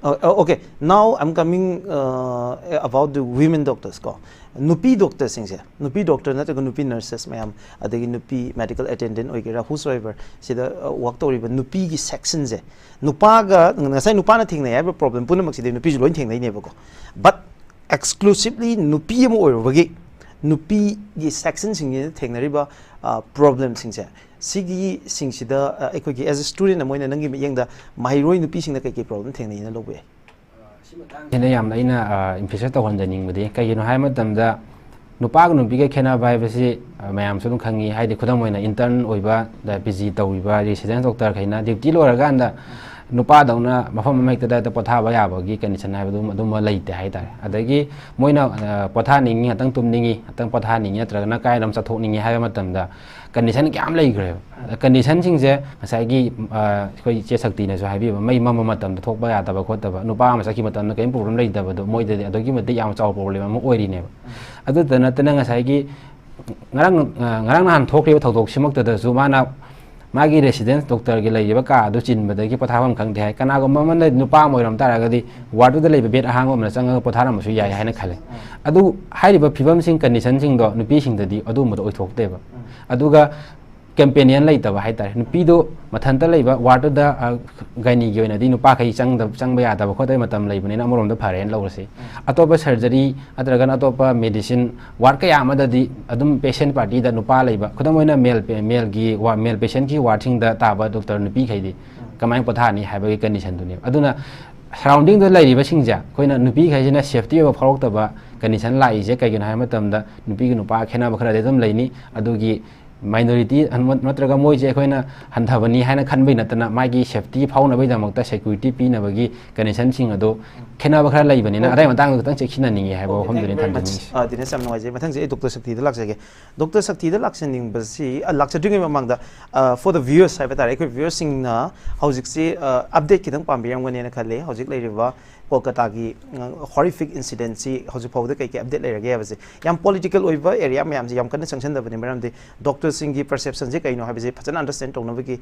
Okay, now I'm coming about the women doctors ko. Nupi doctors singse. Nupi doctor na taga nupi nurses mayam adagi nupi medical attendant oigera whosoever sida work toriba nupi gi section je. Nupa ga ngasai nupa na thingnai haiba problem punamak sida nupi ju loin thingnai ne ba ko. But exclusively nupi am oirobagi nupi gi section singye thingnariba problem singse. Sigi singsida ekogi as a student amoina nangi yengda mahiroi nupi singda kai problem thengnai na lobe ꯁꯤꯅ ꯌꯥꯝꯅ ꯑꯩꯅ ꯏꯝꯐꯦꯁꯥꯏꯖ ꯇꯧꯍꯟꯖꯅꯤꯡꯕꯗꯤ ꯀꯩꯒꯤꯅꯣ ꯍꯥꯏꯕ ꯃꯇꯝꯗ ꯅꯨꯄꯥꯒ ꯅꯨꯄꯤꯒ ꯈꯦꯠꯅꯕ ꯍꯥꯏꯕꯁꯤ ꯃꯌꯥꯝꯁꯨ ꯑꯗꯨꯝ ꯈꯪꯉꯤ ꯍꯥꯏꯗꯤ ꯈꯨꯗꯝ ꯑꯣꯏꯅ ꯏꯟꯇꯔꯟ ꯑꯣꯏꯕ ꯄꯤ ꯖꯤ ꯇꯧꯔꯤꯕ ꯔꯦꯁꯤꯗꯦꯟꯁ ꯗꯣꯛꯇꯔꯈꯩꯅ ꯗ꯭ꯌꯨꯇꯤ ꯂꯣꯏꯔꯀꯥꯟꯗ ꯅꯨꯄꯥꯗꯧꯅ ꯃꯐꯝ ꯑꯃꯍꯦꯛꯇꯗ ꯄꯣꯊꯥꯕ ꯌꯥꯕꯒꯤ ꯀꯟꯗꯤꯁꯟ ꯍꯥꯏꯕꯗꯨ ꯑꯗꯨꯝꯕ ꯂꯩꯇꯦ ꯍꯥꯏꯇꯥꯔꯦ ꯑꯗꯒꯤ ꯃꯣꯏꯅ ꯄꯣꯊꯥꯅꯤꯡꯉꯤ ꯉꯥꯛꯇꯪ ꯇꯨꯝꯅꯤꯡꯉꯤ ꯉꯥꯛꯇꯪ ꯄꯣꯊꯥꯅꯤꯡꯉꯤ ꯅꯠꯇ꯭ꯔꯒꯅ ꯀꯥꯏꯗ ꯑꯃ ꯆꯠꯊꯣꯛꯅꯤꯡꯉꯤ ꯍꯥꯏꯕ ꯃꯇꯝꯗ ꯀꯟꯗꯤꯁꯟ ꯀꯌꯥꯝ ꯂꯩꯈ꯭ꯔꯦꯕ ꯀꯟꯗꯤꯁꯟꯁꯤꯡꯁꯦ ꯉꯁꯥꯏꯒꯤ ꯑꯩꯈꯣꯏ ꯏꯆꯦ ꯁꯛꯇꯤꯅꯁꯨ ꯍꯥꯏꯕꯤꯕ ꯃꯩ ꯃꯝꯕ ꯃꯇꯝꯗ ꯊꯣꯛꯄ ꯌꯥꯗꯕ ꯈꯣꯠꯇꯕ ꯅꯨꯄꯥ ꯑꯃ ꯆꯠꯈꯤꯕ ꯃꯇꯝꯗ ꯀꯔꯤꯝ ꯄ꯭ꯔꯣꯕ꯭ꯂꯦꯝ ꯂꯩꯇꯕꯗꯣ ꯃꯣꯏꯗꯗꯤ ꯑꯗꯨꯛꯀꯤ ꯃꯇꯤꯛ ꯌꯥꯝ ꯆꯥꯎꯕ ꯄ꯭ꯔꯣꯕ꯭ꯂꯦꯝ ꯑꯃ ꯑꯣꯏꯔꯤꯅꯦꯕ ꯑꯗꯨꯇ ꯅꯠꯇꯅ ꯉꯁꯥꯏꯒꯤ ꯉꯔꯥꯡ ꯅꯍꯥꯟ ꯊꯣꯛꯈꯤꯕ ꯊꯧꯗꯣꯛꯁꯤꯃꯛꯇꯗꯁꯨ ꯃꯥꯒꯤ ꯔꯦꯁꯤꯗꯦꯟꯁ ꯗꯣꯛꯇꯔꯒꯤ ꯂꯩꯔꯤꯕ ꯀꯥ ꯑꯗꯨ ꯆꯤꯟꯕꯗꯒꯤ ꯄꯣꯊꯥꯐꯝ ꯈꯪꯗꯦ ꯍꯥꯏ ꯀꯅꯥꯒꯨꯝꯕ ꯑꯃꯅ ꯅꯨꯄꯥ ꯑꯃ ꯑꯣꯏꯔꯝ ꯇꯥꯔꯒꯗꯤ ꯋꯥꯔꯗꯨꯗ ꯂꯩꯕ ꯕꯦꯗ ꯑꯍꯥꯡꯕ ꯑꯃꯅ ꯆꯪꯉꯒ ꯄꯣꯊꯥꯔꯝꯕꯁꯨ ꯌꯥꯏ ꯍꯥꯏꯅ ꯈꯜꯂꯦ ꯑꯗꯨ ꯍꯥꯏꯔꯤꯕ ꯐꯤꯕꯝꯁꯤꯡ ꯀꯟꯗꯤꯁꯟꯁꯤꯡꯗꯣ ꯅꯨꯄꯤꯁꯤꯡꯗꯗꯤ ꯑꯗꯨꯒꯨꯝꯕꯗꯣ ꯑꯣꯏꯊꯣꯛꯇꯦꯕ ꯑꯗꯨꯒ ꯀꯦꯝꯄꯦꯅꯤꯌꯟ ꯂꯩꯇꯕ ꯍꯥꯏꯇꯥꯔꯦ ꯅꯨꯄꯤꯗꯣ ꯃꯊꯟꯇ ꯂꯩꯕ ꯋꯥꯔꯗꯨꯗ ꯒꯥꯏꯅꯤꯒꯤ ꯑꯣꯏꯅꯗꯤ ꯅꯨꯄꯥꯈꯩ ꯆꯪꯕ ꯌꯥꯗꯕ ꯈꯣꯠꯇꯕ ꯃꯇꯝ ꯂꯩꯕꯅꯤꯅ ꯑꯃꯔꯣꯝꯗ ꯐꯔꯦꯅ ꯂꯧꯔꯁꯤ ꯑꯇꯣꯞꯄ ꯁꯔꯖꯔꯤ ꯅꯠꯇ꯭ꯔꯒꯅ ꯑꯇꯣꯞꯄ ꯃꯦꯗꯤꯁꯤꯟ ꯋꯥꯔꯗ ꯀꯌꯥ ꯑꯃꯗꯗꯤ ꯑꯗꯨꯝ ꯄꯦꯁꯦꯟ ꯄꯥꯔꯇꯤꯗ ꯅꯨꯄꯥ ꯂꯩꯕ ꯈꯨꯗꯝ ꯑꯣꯏꯅ ꯃꯦꯜ ꯄꯦꯁꯦꯟꯒꯤ ꯋꯥꯔꯗꯁꯤꯡꯗ ꯇꯥꯕ ꯗꯣꯛꯇꯔ ꯅꯨꯄꯤꯈꯩꯗꯤ ꯀꯃꯥꯏꯅ ꯄꯣꯊꯥꯅꯤ ꯍꯥꯏꯕꯒꯤ ꯀꯟꯗꯤꯁꯟꯗꯨꯅꯦꯕ ꯑꯗꯨꯅ ꯁꯔꯥꯎꯟꯗꯤꯡꯗ ꯂꯩꯔꯤꯕꯁꯤꯡꯁꯦ ꯑꯩꯈꯣꯏꯅ ꯅꯨꯄꯤꯈꯩꯁꯤꯅ ꯁꯦꯐꯇꯤ ꯑꯣꯏꯕ ꯐꯥꯎꯔꯛꯇꯕ ꯀꯟꯗꯤꯁꯟ ꯂꯥꯛꯏꯁꯦ ꯀꯩꯒꯤꯅꯣ ꯍꯥꯏꯕ ꯃꯇꯝꯗ ꯅꯨꯄꯤꯒ ꯅꯨꯄꯥ ꯈꯦꯠꯅꯕ ꯈꯔꯗꯤ ꯑꯗꯨꯝ ꯂꯩꯅꯤ ꯑꯗꯨꯒꯤ minority नत्रगा मोइजे अखोइना हन्थबनी हाइना खनबै नतना मागी सेफ्टी फाउनबैदमक्ता सेक्युरिटी पिनबगी कनेक्शन सिंग अदो खेनाबा खरा लैबनिना अदाइ मतांग खतंग चेखिना निङे हाइबो वफमदुनि थान्दिनि दिनेश sam नवाइजे मथंग जे डॉक्टर शक्ति द लाक्सगे डॉक्टर शक्ति द लाक्सनिंग बसी लाक्सदिङै ममांगदा फॉर द व्यूअर्स हाइबा तारे को व्यूअर्स सिंग ना हौजिक से अपडेट किदंग पाम्बिरंगने खले हौजिक लैरिबा कोलकाता की हॉरिफिक इंसिडेंट सी हौजिक फाउद कई अपडेट लैरगे हाबसे याम पॉलिटिकल ओइबा एरिया मैम से याम कन संक्शन दबने मरमदे डॉक्टर सिंह की परसेप्शन जे कइनो हाबसे फजन अंडरस्टैंड तौनबगी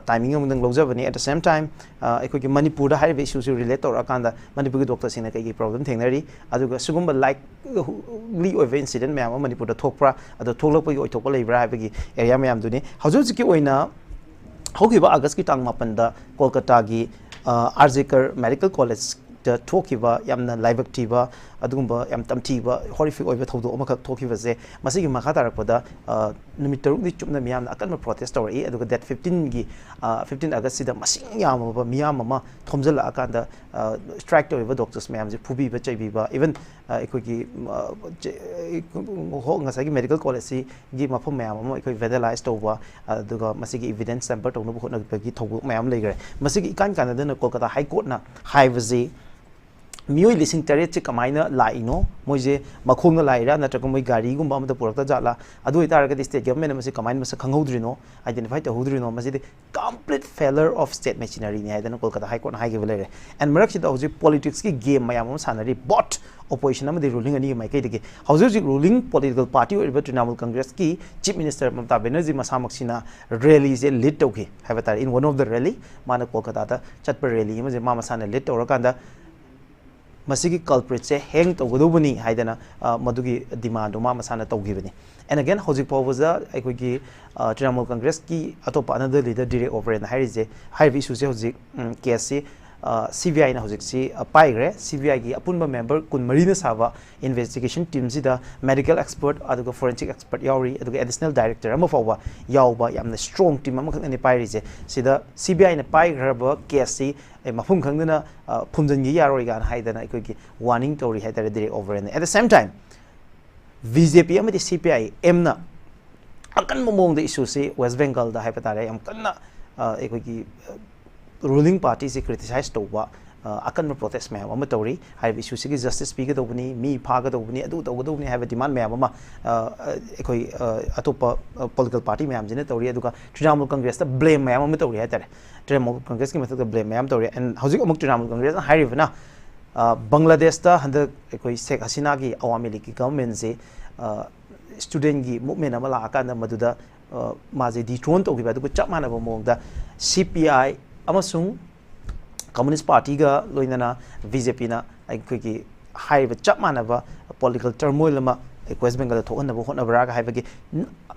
टाइमिंग अमदंग लौजबनी एट द सेम टाइम अखोगी मणिपुर दा हाइबे इशू से रिलेट तौर अकांदा मणिपुर की डॉक्टर सिंह कई प्रॉब्लम थेंगनरी अदुगा सुगुम्बा लाइकली ओइबा इंसिडेंट मैम मणिपुर दा थोकप्रा अदो थोकलपगी ओइथोकपा लैब्रा हाइबगी एरिया मैम दुनी हौजुजिकी ओइना हौगिबा अगस्त की टांग मापन दा कोलकाता की आरजेकर मेडिकल कॉलेज थोकिबा यामना लाइबक्तिबा अदुगुम्बा याम तमथिबा हॉरिफिक ओइबा थौदो अमखक थोकिबसे मसिगी मखा तारकपदा नुमित तरुकनि चुपना मियाम अकन प्रोटेस्ट तौरई अदुगा डेट 15 की 15 अगस्त सिदा मसिंग यामबा मियाम अमा थोमजला अकांदा स्ट्राइक तौरबा डॉक्टर्स मियाम जे फुबीबा चैबीबा इवन एकोगी हो ngसागी मेडिकल कॉलेज सी गी मफम मियाम अमा एकोई वेदलाइज तौबा अदुगा मसिगी एविडेंस सैंपल तौनो होनबगी थौबो मियाम लेगरे मसिगी इकान कानदना कोलकाता हाई कोर्ट ना हाइबजे मियोई लिसिंग तरेट से कमाइना लाइनो मोइजे मखोंग लाइरा नत्रक मोइ गाड़ीगुम्बा अमदा पुरक्ता जाला अदु इतारगदि स्टेट गवर्नमेंट मसे कमाइन मसे खंगौद्रिनो आइडेंटिफाई तहुद्रिनो मसे complete failure of state machinery ने हाइदना कोलकाता हाई कोर्ट हाइगे लेरे एंड मरक सिदा हौजि पॉलिटिक्स की गेम मयाम सानरी both opposition amadi ruling ani mai kai dege hauji ruling political party or Trinamool Congress ki chief minister Mamata Banerjee masamak sina rally je lead tawki habatar in one of the rally mana Kolkata ta chatpa rally ma je ma masana lead tawrakanda masigi culprit se hang tawgodobani haidana madugi demand ma masana tawgibani and again hauji pawza aikogi Trinamool Congress ki atopa another leader direct over in hairize high issue se hauji case CBI na hojik si paigre CBI gi apunba member kun marina sava investigation team sida medical expert aduga forensic expert yauri aduga additional director ama fawa yauba yamna strong team ama khang ani pairije sida CBI na paigraba case si mafum khangna phumjan gi yaroi gan haidana ikoi gi warning tori haidare direct over and at the same time BJP amadi CPI emna akan momong the issue se West Bengal da hypatare am kanna ekoi ruling party se criticize to wa akan protest me am tori hai issue se justice speak to bani mi phaga to bani adu to do ni have demand me am ekoi atopa political party me am jine tori aduka Trinamool Congress ta blame me am tori hatare Trinamool Congress ki method blame me am tori and hojik amuk Trinamool Congress na hai na Bangladesh ta handa ekoi Sheikh Hasina ki Awami League ki government se student gi movement amala akanda maduda maje dethrone to giba du chap manaba mong da CPI amasung Communist Party ga loinana BJP na aikoi high chap manaba political turmoil ma West Bengal thokna bo hotna bra ga haibagi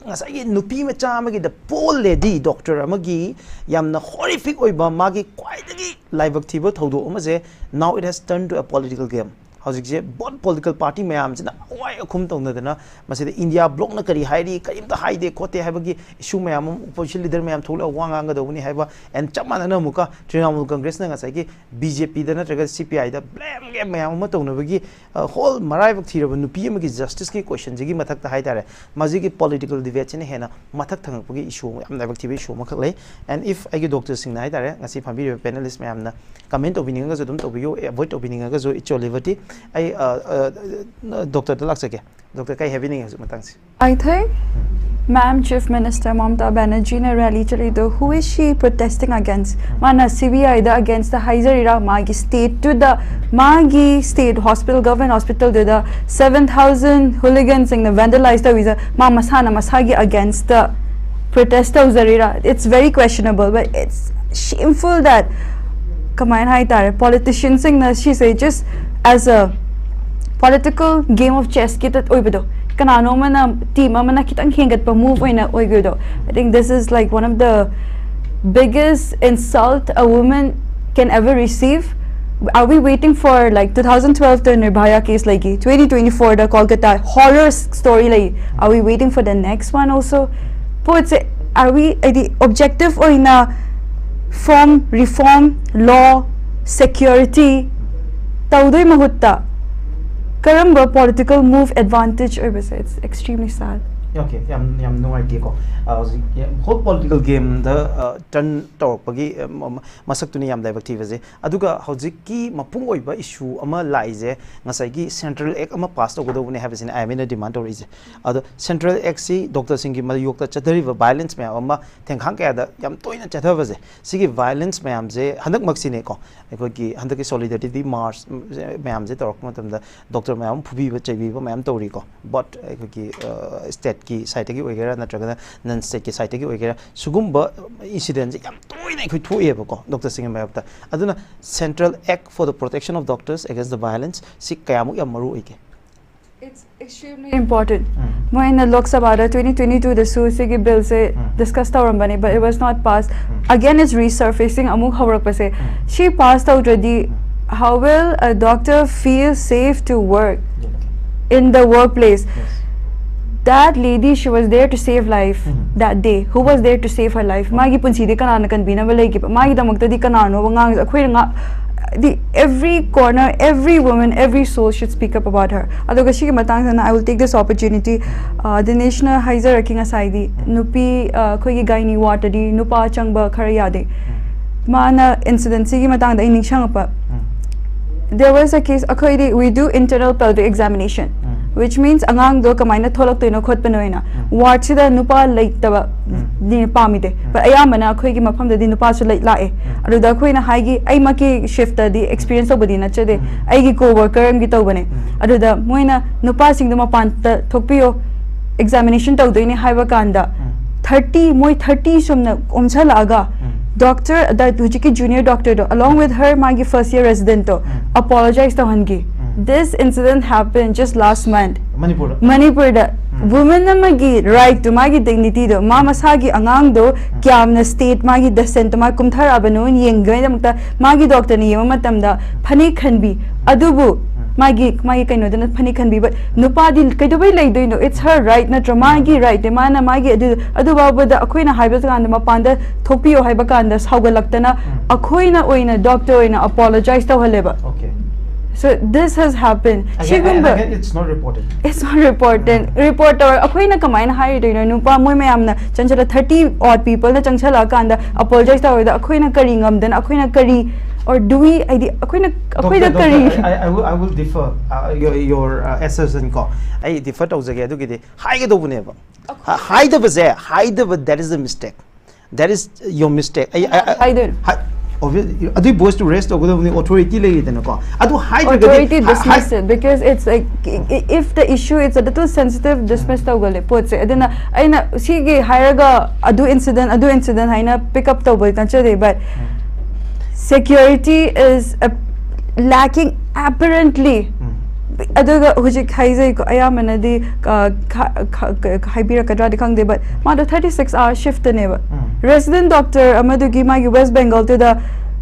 ngasai nupi macha amagi the poor lady doctor amagi yamna horrific oiba magi kwaidagi laibak thiba thodo amaje now it has turned to a political game hojikje both political party mayam jina wai akhum tongna dana maside India block na kari hairi karim ta haide khote haibagi issue mayam opposition leader mayam thola wanga nga dawni haiba and chamana na muka Trinamool Congress na ngasai gi BJP da na traga CPI da blame game mayam ma tongna bagi whole marai bak thira nupi amagi justice ki question jigi mathak ta haidare maji gi political debate ne hena mathak thang bagi issue am na bak thibi issue ma khaklei and if agi doctor Singh na haidare ngasi phambi panelist mayam na comment opening ga jodum tobiyo avoid opening ga jo icho liberty I Doctor Dalaksake Doctor Kai having as matangsi I think Ma'am Chief Minister Mamata Banerjee ne rally chali do who is she protesting against mana CBI da against the Haizarira magi state to the magi state hospital government hospital to the 7,000 hooligans in the vandalized the visa ma masana masagi against the protesters Zarira it's very questionable but it's shameful that Kamayan Haitare politicians sing na she say just as a political game of chess kita oibedo kanano mana team mana kitang hingat pa move oina oigedo I think this is like one of the biggest insult a woman can ever receive. Are we waiting for like 2012 the Nirbhaya case like 2024 the Kolkata horror story like are we waiting for the next one also but are we the objective oina form reform law security taudoi mahutta Karamba political move advantage it's extremely sad. Okay, yam no idea ko. Whole political game the turn talk pagi masak tuni yam diversity vaze. Aduga hojiki mapung oiba issue ama laize ngasai gi central act ama pass to godo ne have in IMA demand or is. Adu central act si Dr. Singh gi ma yokta chadari violence me ama thenkhang ka da yam toina chatha vaze. Sigi violence me amje handak maksine ko. Ko gi handak ki solidarity march me amje torok matam da Dr. me am phubi ba chaibi ba me am tori ko. But ko gi state ki site ki oigera natraga nan state ki site ki oigera sugumba incident yam toina khoi thoe ba ko Dr. Singh me apta aduna central act for the protection of doctors against the violence si kayamu yam maru oike it's extremely important when the Lok Sabha 2022 the suicide bill se discussed bani but it was not passed again it's resurfacing amuk hawrak pa se she passed out already how will a doctor feel safe to work in the workplace that lady she was there to save life that day who was there to save her life magi punsi de kanana kan bina balai ki magi damakta di kanano ngang akhoi nga the every corner every woman every soul should speak up about her adoga shi ki matang sana I will take this opportunity Dinesh na haizer raking aside nupi khoi gi gaini water di nupa changba khara yade mana incident si ki matang da ining chang pa there was a case akhoi we do internal pelvic examination which means angang do kamaina tholak toino khot panoina ward sida nupa leitaba ni pamide but ayamana akhoi gi mafam da di nupa su leit lae aruda khoi na haigi ai maki shift di experience obadi na chade ai gi co-worker am gi tobane aruda moina nupa sing do mapan ta thokpiyo examination tawdoine haiba kanda 30 moi 30 somna omsala aga doctor that hujiki junior doctor do along with her magi first year resident to apologize to hangi this incident happened just last month manipur da woman magi right to magi dignity do mama sagi angang do kyamna state magi descent ma kumthar abano yengai damta magi doctor ni yema matamda phani khanbi adubu magi kaino dana phani khanbi but nupa din kaidobai laidoi no it's her right na magi right mana magi adu babu da akoina haiba kan ma panda thokpiyo haiba kan da saugalaktana akoina oina doctor oina apologize to haleba okay So this has happened. Again, it's not reported. It's not reported. Reporter, ako'y na kamay na hire doon no pa mo mayam na chanchala 30 odd people na chanchala kanda apologize tawid ako'y na karingam then ako'y na kari or do we ako'y na kari. I will defer your assessment ko. I defer to zage adu gidi hide do bune ba. Hide that is a mistake. That is your mistake. Hide. Adu boys to rest authority le den ko. Adu hide authority dismiss it because it's like if the issue is a little sensitive dismiss tawgale pot se adena aina sige hire ga adu incident haina pick up tawbal kanchade but security is lacking apparently. Aduga hujik haizai ko ayamana di haibira kadra di khangde but ma 36-hour shift neba resident doctor amadugi ma West Bengal to the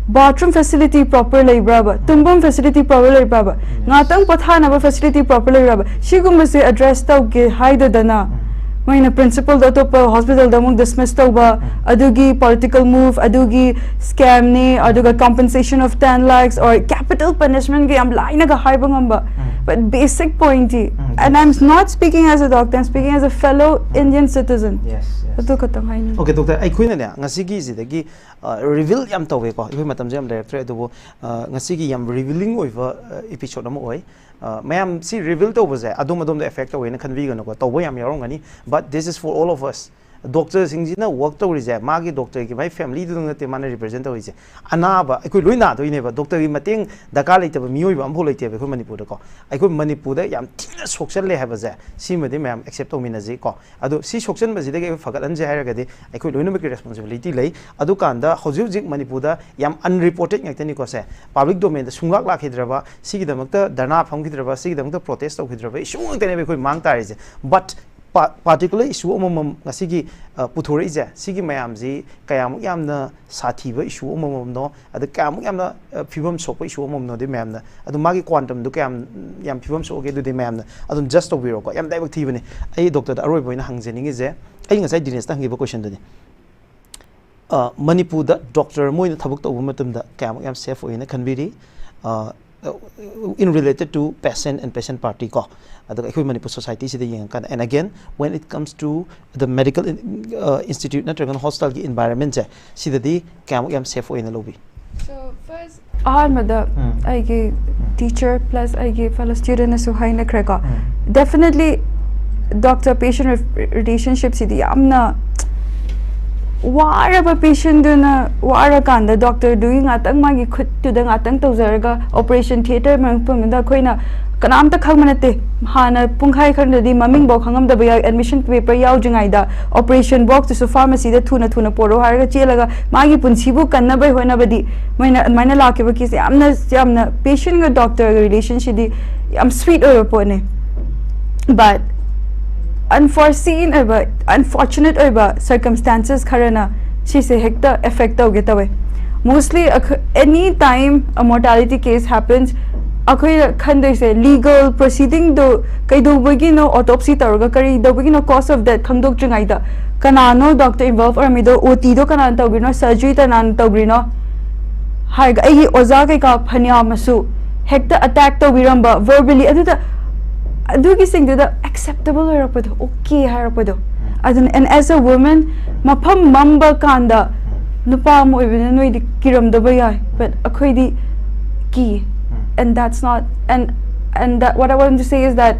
bathroom facility proper labra ba tumbum facility proper labra ba ngatang pathana ba facility proper labra ba shigum se address taw ge haida dana When principal dato pa hospital damong dismissed ba adugi political move adugi scam ni aduga compensation of 10 lakhs or capital punishment ge am lai na ga haibang ba but basic point and I'm not speaking as a doctor I'm speaking as a fellow Indian citizen yes atu katang hain okay doctor ai khuina ne ngasi gi sidagi reveal yam tawe ko ikoi matam jam director adu ngasi gi yam revealing oiva episode am oi mayam si reveal to baze adum the effect away na khanvi gano ko to yam yarong ani but this is for all of us doctor Singh ji na work to rije magi doctor ki my family du ngate man represent to rije anaba ikoi loina do ineba doctor gi mating daka leite ba mioi ba ambo leite ba ko manipur da ko ikoi manipur da yam thina sokshan le haba ze si made mayam accept to mina ji ko adu si sokshan ba ji de fagat an je haira ga de ikoi loina ba ki responsibility lei adu kanda hoju jik manipur da yam unreported ngakte ni ko se public domain da sungak la khidraba si gi damakta dharna pham khidraba si gi damakta protest to khidraba isu ngakte ne ba ikoi mang ta rije but particular issue amam ngasigi puthori ja sigi mayam ji kayam yamna sathi ba issue amam no adu kayam yamna phibam sopa issue amam no de mayam na adu magi quantum du kayam yam phibam so ge du de mayam na adu just of biro ko yam dai bak thi bane ai doctor da aroi boina hangjening ge je ai ngasai Dinesh ta ngi ba question dani manipur da doctor moina thabuk to matum da kayam yam safe oina khanbiri in related to patient and patient party ko adu ekoi manipur society sida yang kan and again when it comes to the medical institute na tragan hostel ki environment je sida di kam yam safe oina lobi so first mada aigi teacher plus aigi fellow student asu haina kreka definitely doctor patient relationship sida yamna waraba patient duna wara kanda doctor doing atang magi khut tu da atang tawzarga operation theater mang pumda khoina kanam ta khangmanate hana pungkhai khandadi maming bo khangam da ba admission paper yaw jingai da operation box to pharmacy da thuna poro harga chelaga magi punsibu kanna bai hoina badi maina lake ba kisi amna patient ga doctor relationship di am sweet or pone but unforeseen or unfortunate or circumstances karana she say hekta effect of get away mostly any time a mortality case happens akhoi khande say legal proceeding do kai do bagi no autopsy targa kari do bagi no cause of death khangdok chingai da kanano doctor involved or me do ot do kanan tawgrino surgery tanan tawgrino hai ga ai oza kai ka phania masu hekta attack to biramba verbally aduda adugi sing the acceptable harapodo okay harapodo and as a woman mapam mamba kanda nupa mo ibin no di kiram da bayai but akhoi di ki and that's not and that what I want to say is that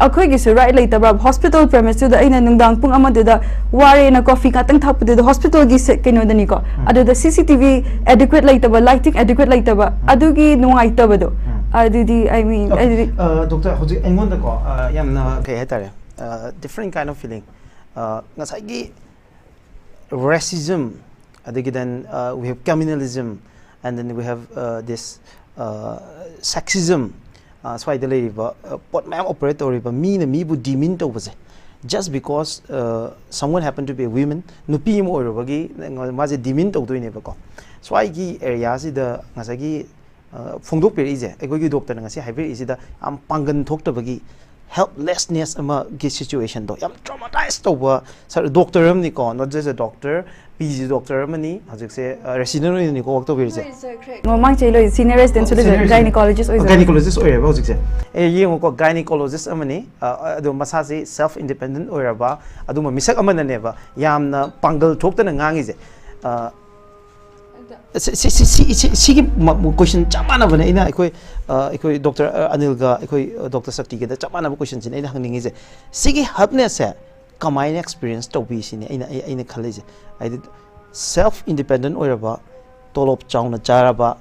akhoi gi right later bra hospital premise to the ina nungdang pung ama da ware na coffee ka tang thap the hospital gi kino da ni ko adu the CCTV adequate later ba lighting adequate later ba adugi nungai ta ba do adudi I mean doctor hoji engon da ko yamna kai hetare different kind of feeling ngasai gi racism adigi then we have communalism and then we have this sexism so I delay pot mam operator ba mi na mi bu demean to base just because someone happened to be a woman nupi mo ro bagi ma je demean to do ne ba ko so I gi area si da ngasai gi phongdok pe ije ekoi gi doctor ngasi hybrid isi da am pangan thok ta bagi helplessness situation do yam traumatized to doctor amni ko not just a doctor PG doctor amani hajik se resident ni ko work to be se mamang chelo senior resident gynecologist oira ba hajik se yeng ko gynecologist amani adu masa se self independent oira ba adu ma misak amana ne ba yamna pangal thok ta ngangi je question chamana bane ina ekoi Dr. Anil ga ekoi Dr. Shakti ga chamana question sin ina hangningi je sigi helpness se kamaina experience to bi sin ina khale je I did self independent oiraba tolop chauna charaba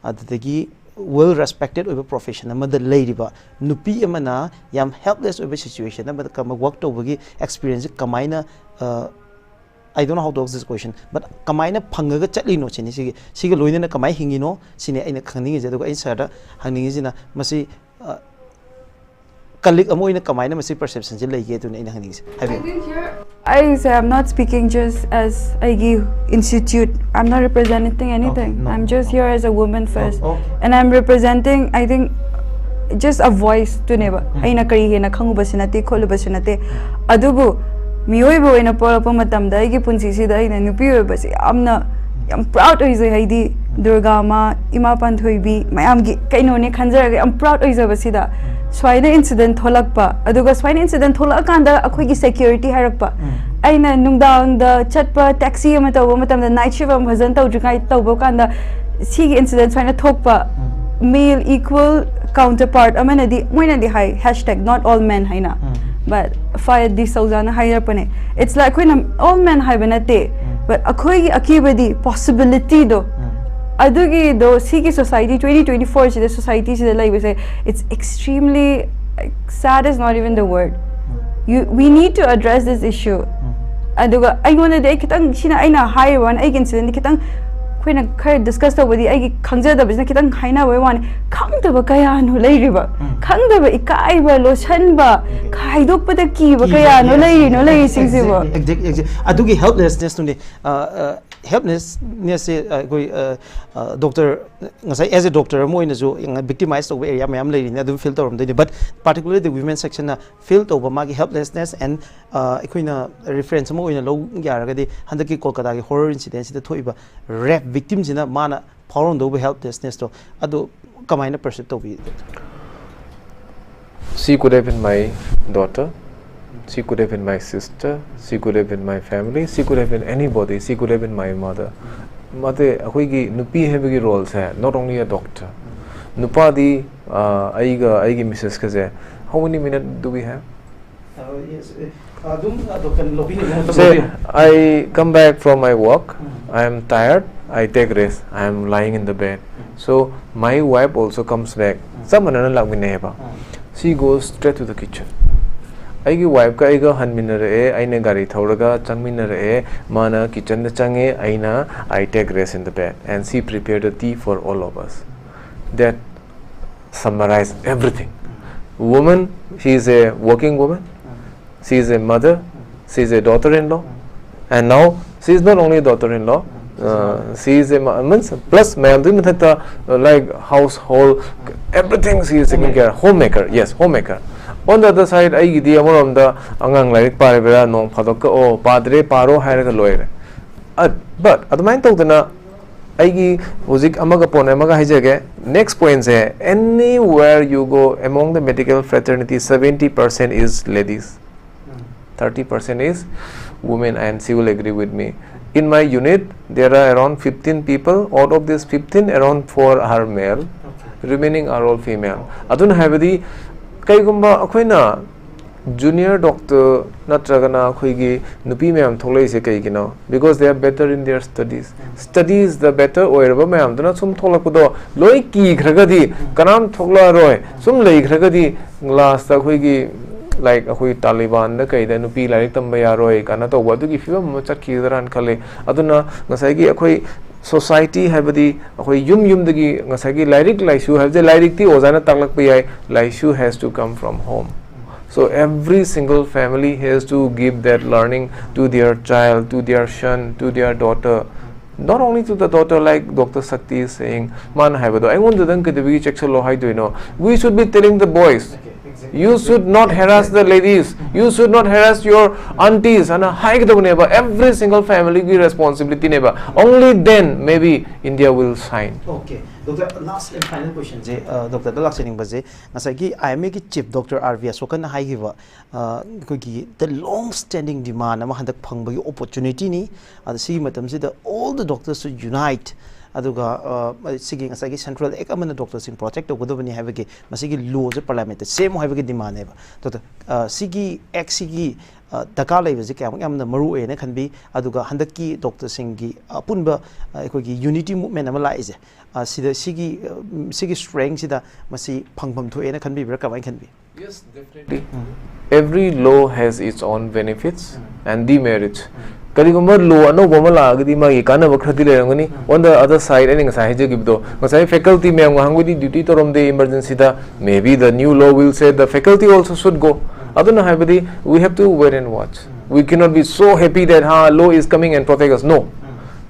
adagi well respected over profession amada leiriba nupi amana yam helpless over situation amada kama work to bagi experience kamaina I don't know how to ask this question, but kamaina pangaga chatli no chini sige loina na kamai hingi no sine aina khangning je do ai sara hangning je na masi kalik amoina kamaina masi perception je lege to na ina hangning je I think here I say I'm not speaking just as a institute. I'm not representing anything. Okay, no, I'm just here as a woman first, okay. and I'm representing I think just a voice to neighbor. Aina kari he na khangu basinate kholu basinate adubu miyoibo ina porapa matamda aigi punsisida aina nupi oibasi yam proud oizai haidi Durga ma ima panthoibi mayamgi kainone khanjaraga am proud oizabasida swaina incident tholakpa aduga swaina incident tholakanda akhoi security harakpa aina nungdang da chatpa taxi ama tawba matamda night shift am bhajan tawdrikai tawba kanda sigi incident swaina thokpa male equal counterpart amanadi moinadi hai #not all men haina but fire this sauzana higher pane it's like when all men have banate but akhoi akibadi possibility do adugi do sigi society 2024 the society is like we say it's extremely sad is not even the word we need to address this issue aduga I want to kitang sina aina higher one I can say kitang when I heard discuss the body, I consider the business. Kitang haina we want come to bakaya no lay river. Come to ikaiba lo shanba. Kai do put a key bakaya no lay sings it. Adugi helplessness to the helplessness doctor as a doctor mo in zo victimized over area mayam lady na feel to but particularly the women section feel to magi helplessness and equina reference mo in low yaragadi handaki Kolkata horror incidents the thoiba rape victims in a mana power do helplessness to adu kamaina perceive to be she could have been my daughter, she could have been my sister, she could have been my family, she could have been anybody, she could have been my mother. Mate akhoi nupi hebagi roles hai not only a doctor nupa di aigi Mrs. kaze how many minutes do we have? Yes say I come back from my work, I am tired, I take rest, I am lying in the bed, so my wife also comes back she goes straight to the kitchen. Aigi wife ka aiga hanminare aina gari thauraga changminare mana kitchen da change aina I take rest in the bed and she prepared a tea for all of us. That summarized everything. Woman, she is a working woman, she is a mother, she is a daughter-in-law, and now she is not only a daughter-in-law, she is a plus like household, everything she is taking care. Homemaker, yes, homemaker. On the other side, I give the amount of the angang like paribera no padoka o padre paro hire lawyer. But at the mind of the Aigi Uzik Amaga Ponemaga Hijage, next point say anywhere you go among the medical fraternity, 70% is ladies, 30% is women, and she will agree with me. In my unit, there are around 15 people. Out of these 15, around 4 are male, remaining are all female. Adun have the Kaigumba Aquina junior doctor natragana khoigi nupi ma'am tholai se kaigino because they are better in their studies the better oirba ma'am dana sum tholakdo loi ki khragadi kanam thogla roi sum lei khragadi last ta khoigi like akhui Taliban da kai da nupi larik tamba yaroi kana to wadu gi fiwa mo chakki daran khale aduna ngasai gi akhoi society habadi akhoi yum dagi ngasai gi larik laisu have the larik ti ozana taklak pai ai laisu has to come from home. So every single family has to give that learning to their child, to their son, to their daughter. Not only to the daughter, like Dr. Shakti is saying, man habado. I want to think that we check so high do you know. We should be telling the boys. You should not harass the ladies. You should not harass your aunties. And every single family ki responsibility neba. Only then maybe India will shine. Okay. Doctor, last and final question. Doctor, the last thing was I make it chief Doctor RV. So can I give the long-standing demand? I'm handak pangbagi opportunity ni. At the same time, all the doctors should unite. Aduga sige ngasagi central ek amana doctors in project ogudobani habege masigi laws parliament same habege demand eba to sigi ek sigi daka leibase kyam yamna maru ene khanbi aduga handaki doctor singi apunba ekogi unity movement ama laise sida sigi strength sida masi phangpham thu ene khanbi bra kamai khanbi. Yes, definitely. Every law has its own benefits and demerits. Karigumba law no bomala agadi ma ikana bakrati lerangani. On the other side, any sahaja gibdo. Masai faculty me hangudi duty to the emergency da. Maybe the new law will say the faculty also should go. Aduna habadi, we have to wait and watch. We cannot be so happy that law is coming and protect us. No.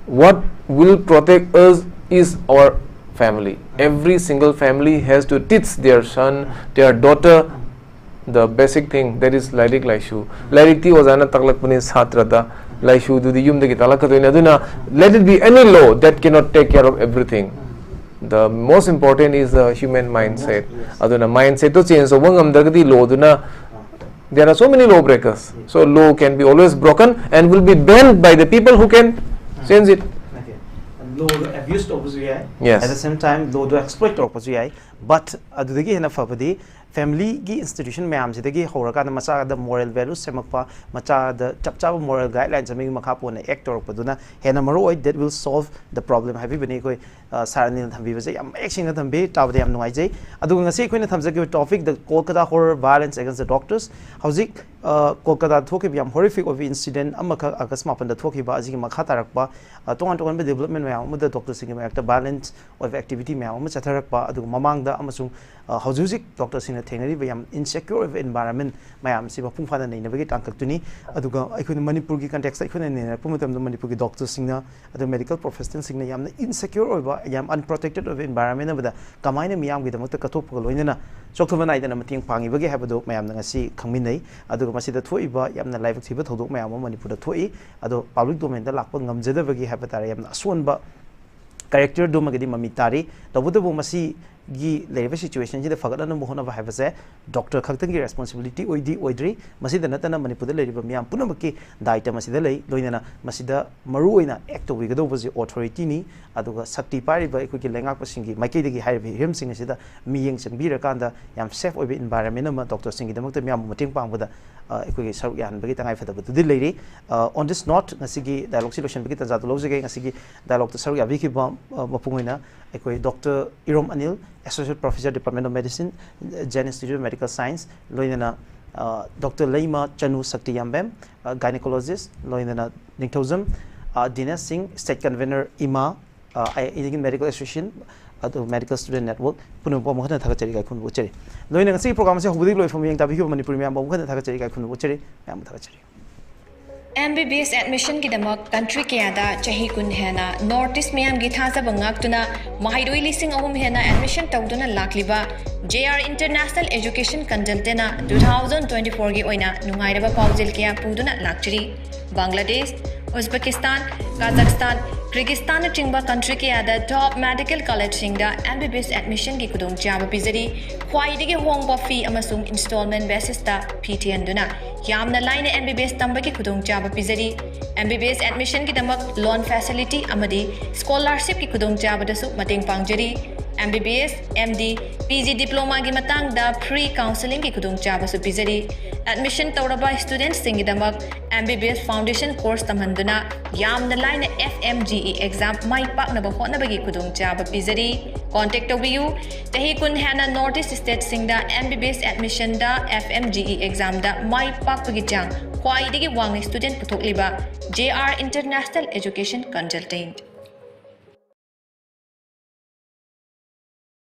What will protect us is our family. Every single family has to teach their son, their daughter, the basic thing, that is Lairik Laishu. Lairik ti wazana taklak puni satrata Laishu do the yum de talakatu aduna. Let it be any law that cannot take care of everything. The most important is the human mindset. Aduna mindset to change. So wangam dagadi law duna. There are so many law breakers. So law can be always broken and will be banned by the people who can change it. Law abuse to opposite. Yes. At the same time, law to exploit to opposite. But adudagi hena fabadi family gi institution mayam sidagi horaka na macha the moral values semakpa macha the chapchaba moral guidelines aming makhapo na act or paduna hena maroi that will solve the problem habi bani koi sarani thambi base am action na thambi tabde am nuai jai adu ngasi koi na thamjagi topic the Kolkata horror violence against the doctors hauzik Kolkata thoki yam horrific of incident amaka akasmapan da thoki ba azigi makha tarakpa tongan be development mayam mu the doctors singi mayakta balance of activity mayam mu chatharakpa adu mamang da amasung hauzik doctors in thengari bayam insecure of environment mayam si bapung fana nei nabagi tangkak tuni aduga aikun manipur gi context aikun nei pumatam manipur gi doctors singna adu medical professionals singna yamna insecure oiba yam unprotected of environment abada kamaina miyam gi damakta kathop loinana chokthoma naidana mating pangi bagi habado mayam ngasi khangminai aduga masida thoiba yamna live thiba thodok mayam manipur da thoi adu public domain da lakpa ngamjada bagi habata yamna asonba character do magadi mamitari tabudabu masi gi level situation ji da fagada na mohona ba habase doctor khaktan gi responsibility oidi oidri masida natana manipur da leriba miyam punamaki daita masida lei loinana masida maru oina act wi gado bozi authority ni aduga Shakti pariba ekoki lengak pasingi maikei dagi haibi him sing asida miyeng changbira kanda yam safe oibe environment ma doctor singi damakta miyam mating pangboda ekoki saruk yan bagi tangai fada butu dil leiri on this note ngasigi dialogue solution bagi tanza to lojege ngasigi dialogue to saruk ya biki ba mapungoina ekoi Dr. Irom Anil, Associate Professor, Department of Medicine, Jan Institute of Medical Science, Loinana Dr. Leima, Chanu, Shakti, Yambem, Gynaecologist, Loinana Ningthoujam, Dinesh, Singh, State Convenor, IMA, Indian Medical Association, Medical Student Network, Punupo Mohana Takachari Kun Wucheri. Loinana see program say Hubudi Loy from Tabi Manipur, Mohana Takachari Kun Wucheri, Takachari. MBBS admission ki damak country kaya da chahi kun hena North East mayam gi thasa bangak tuna mahaidoi lising ahum hena admission tawduna lakliba JR International Education Consultant 2024 gi oina nungairaba paujil kaya puduna lakchiri Bangladesh, Uzbekistan, Kazakhstan, Kyrgyzstan chingba country kaya da top medical college singda MBBS admission ki kudong chaba pizari khwaidigi hongba fee amasung installment basis ta PTN duna yamna line MBBS tamba ki kudong chaba pizari MBBS admission ki damak loan facility amadi scholarship ki kudong chaba dasu mating pangjari MBBS, MD, PG diploma ki matang da free counseling ki kudong chaba su pizari admission tawraba students singi damak MBBS foundation course tamhanduna yamna line FMGE exam mai pak na ba hotna bagi kudong chaba pizari contact you tahi kun hana North East state singda MBBS admission da FMGE exam da mai pak bagi chang khwai digi wang student puthok liba JR International Education Consultant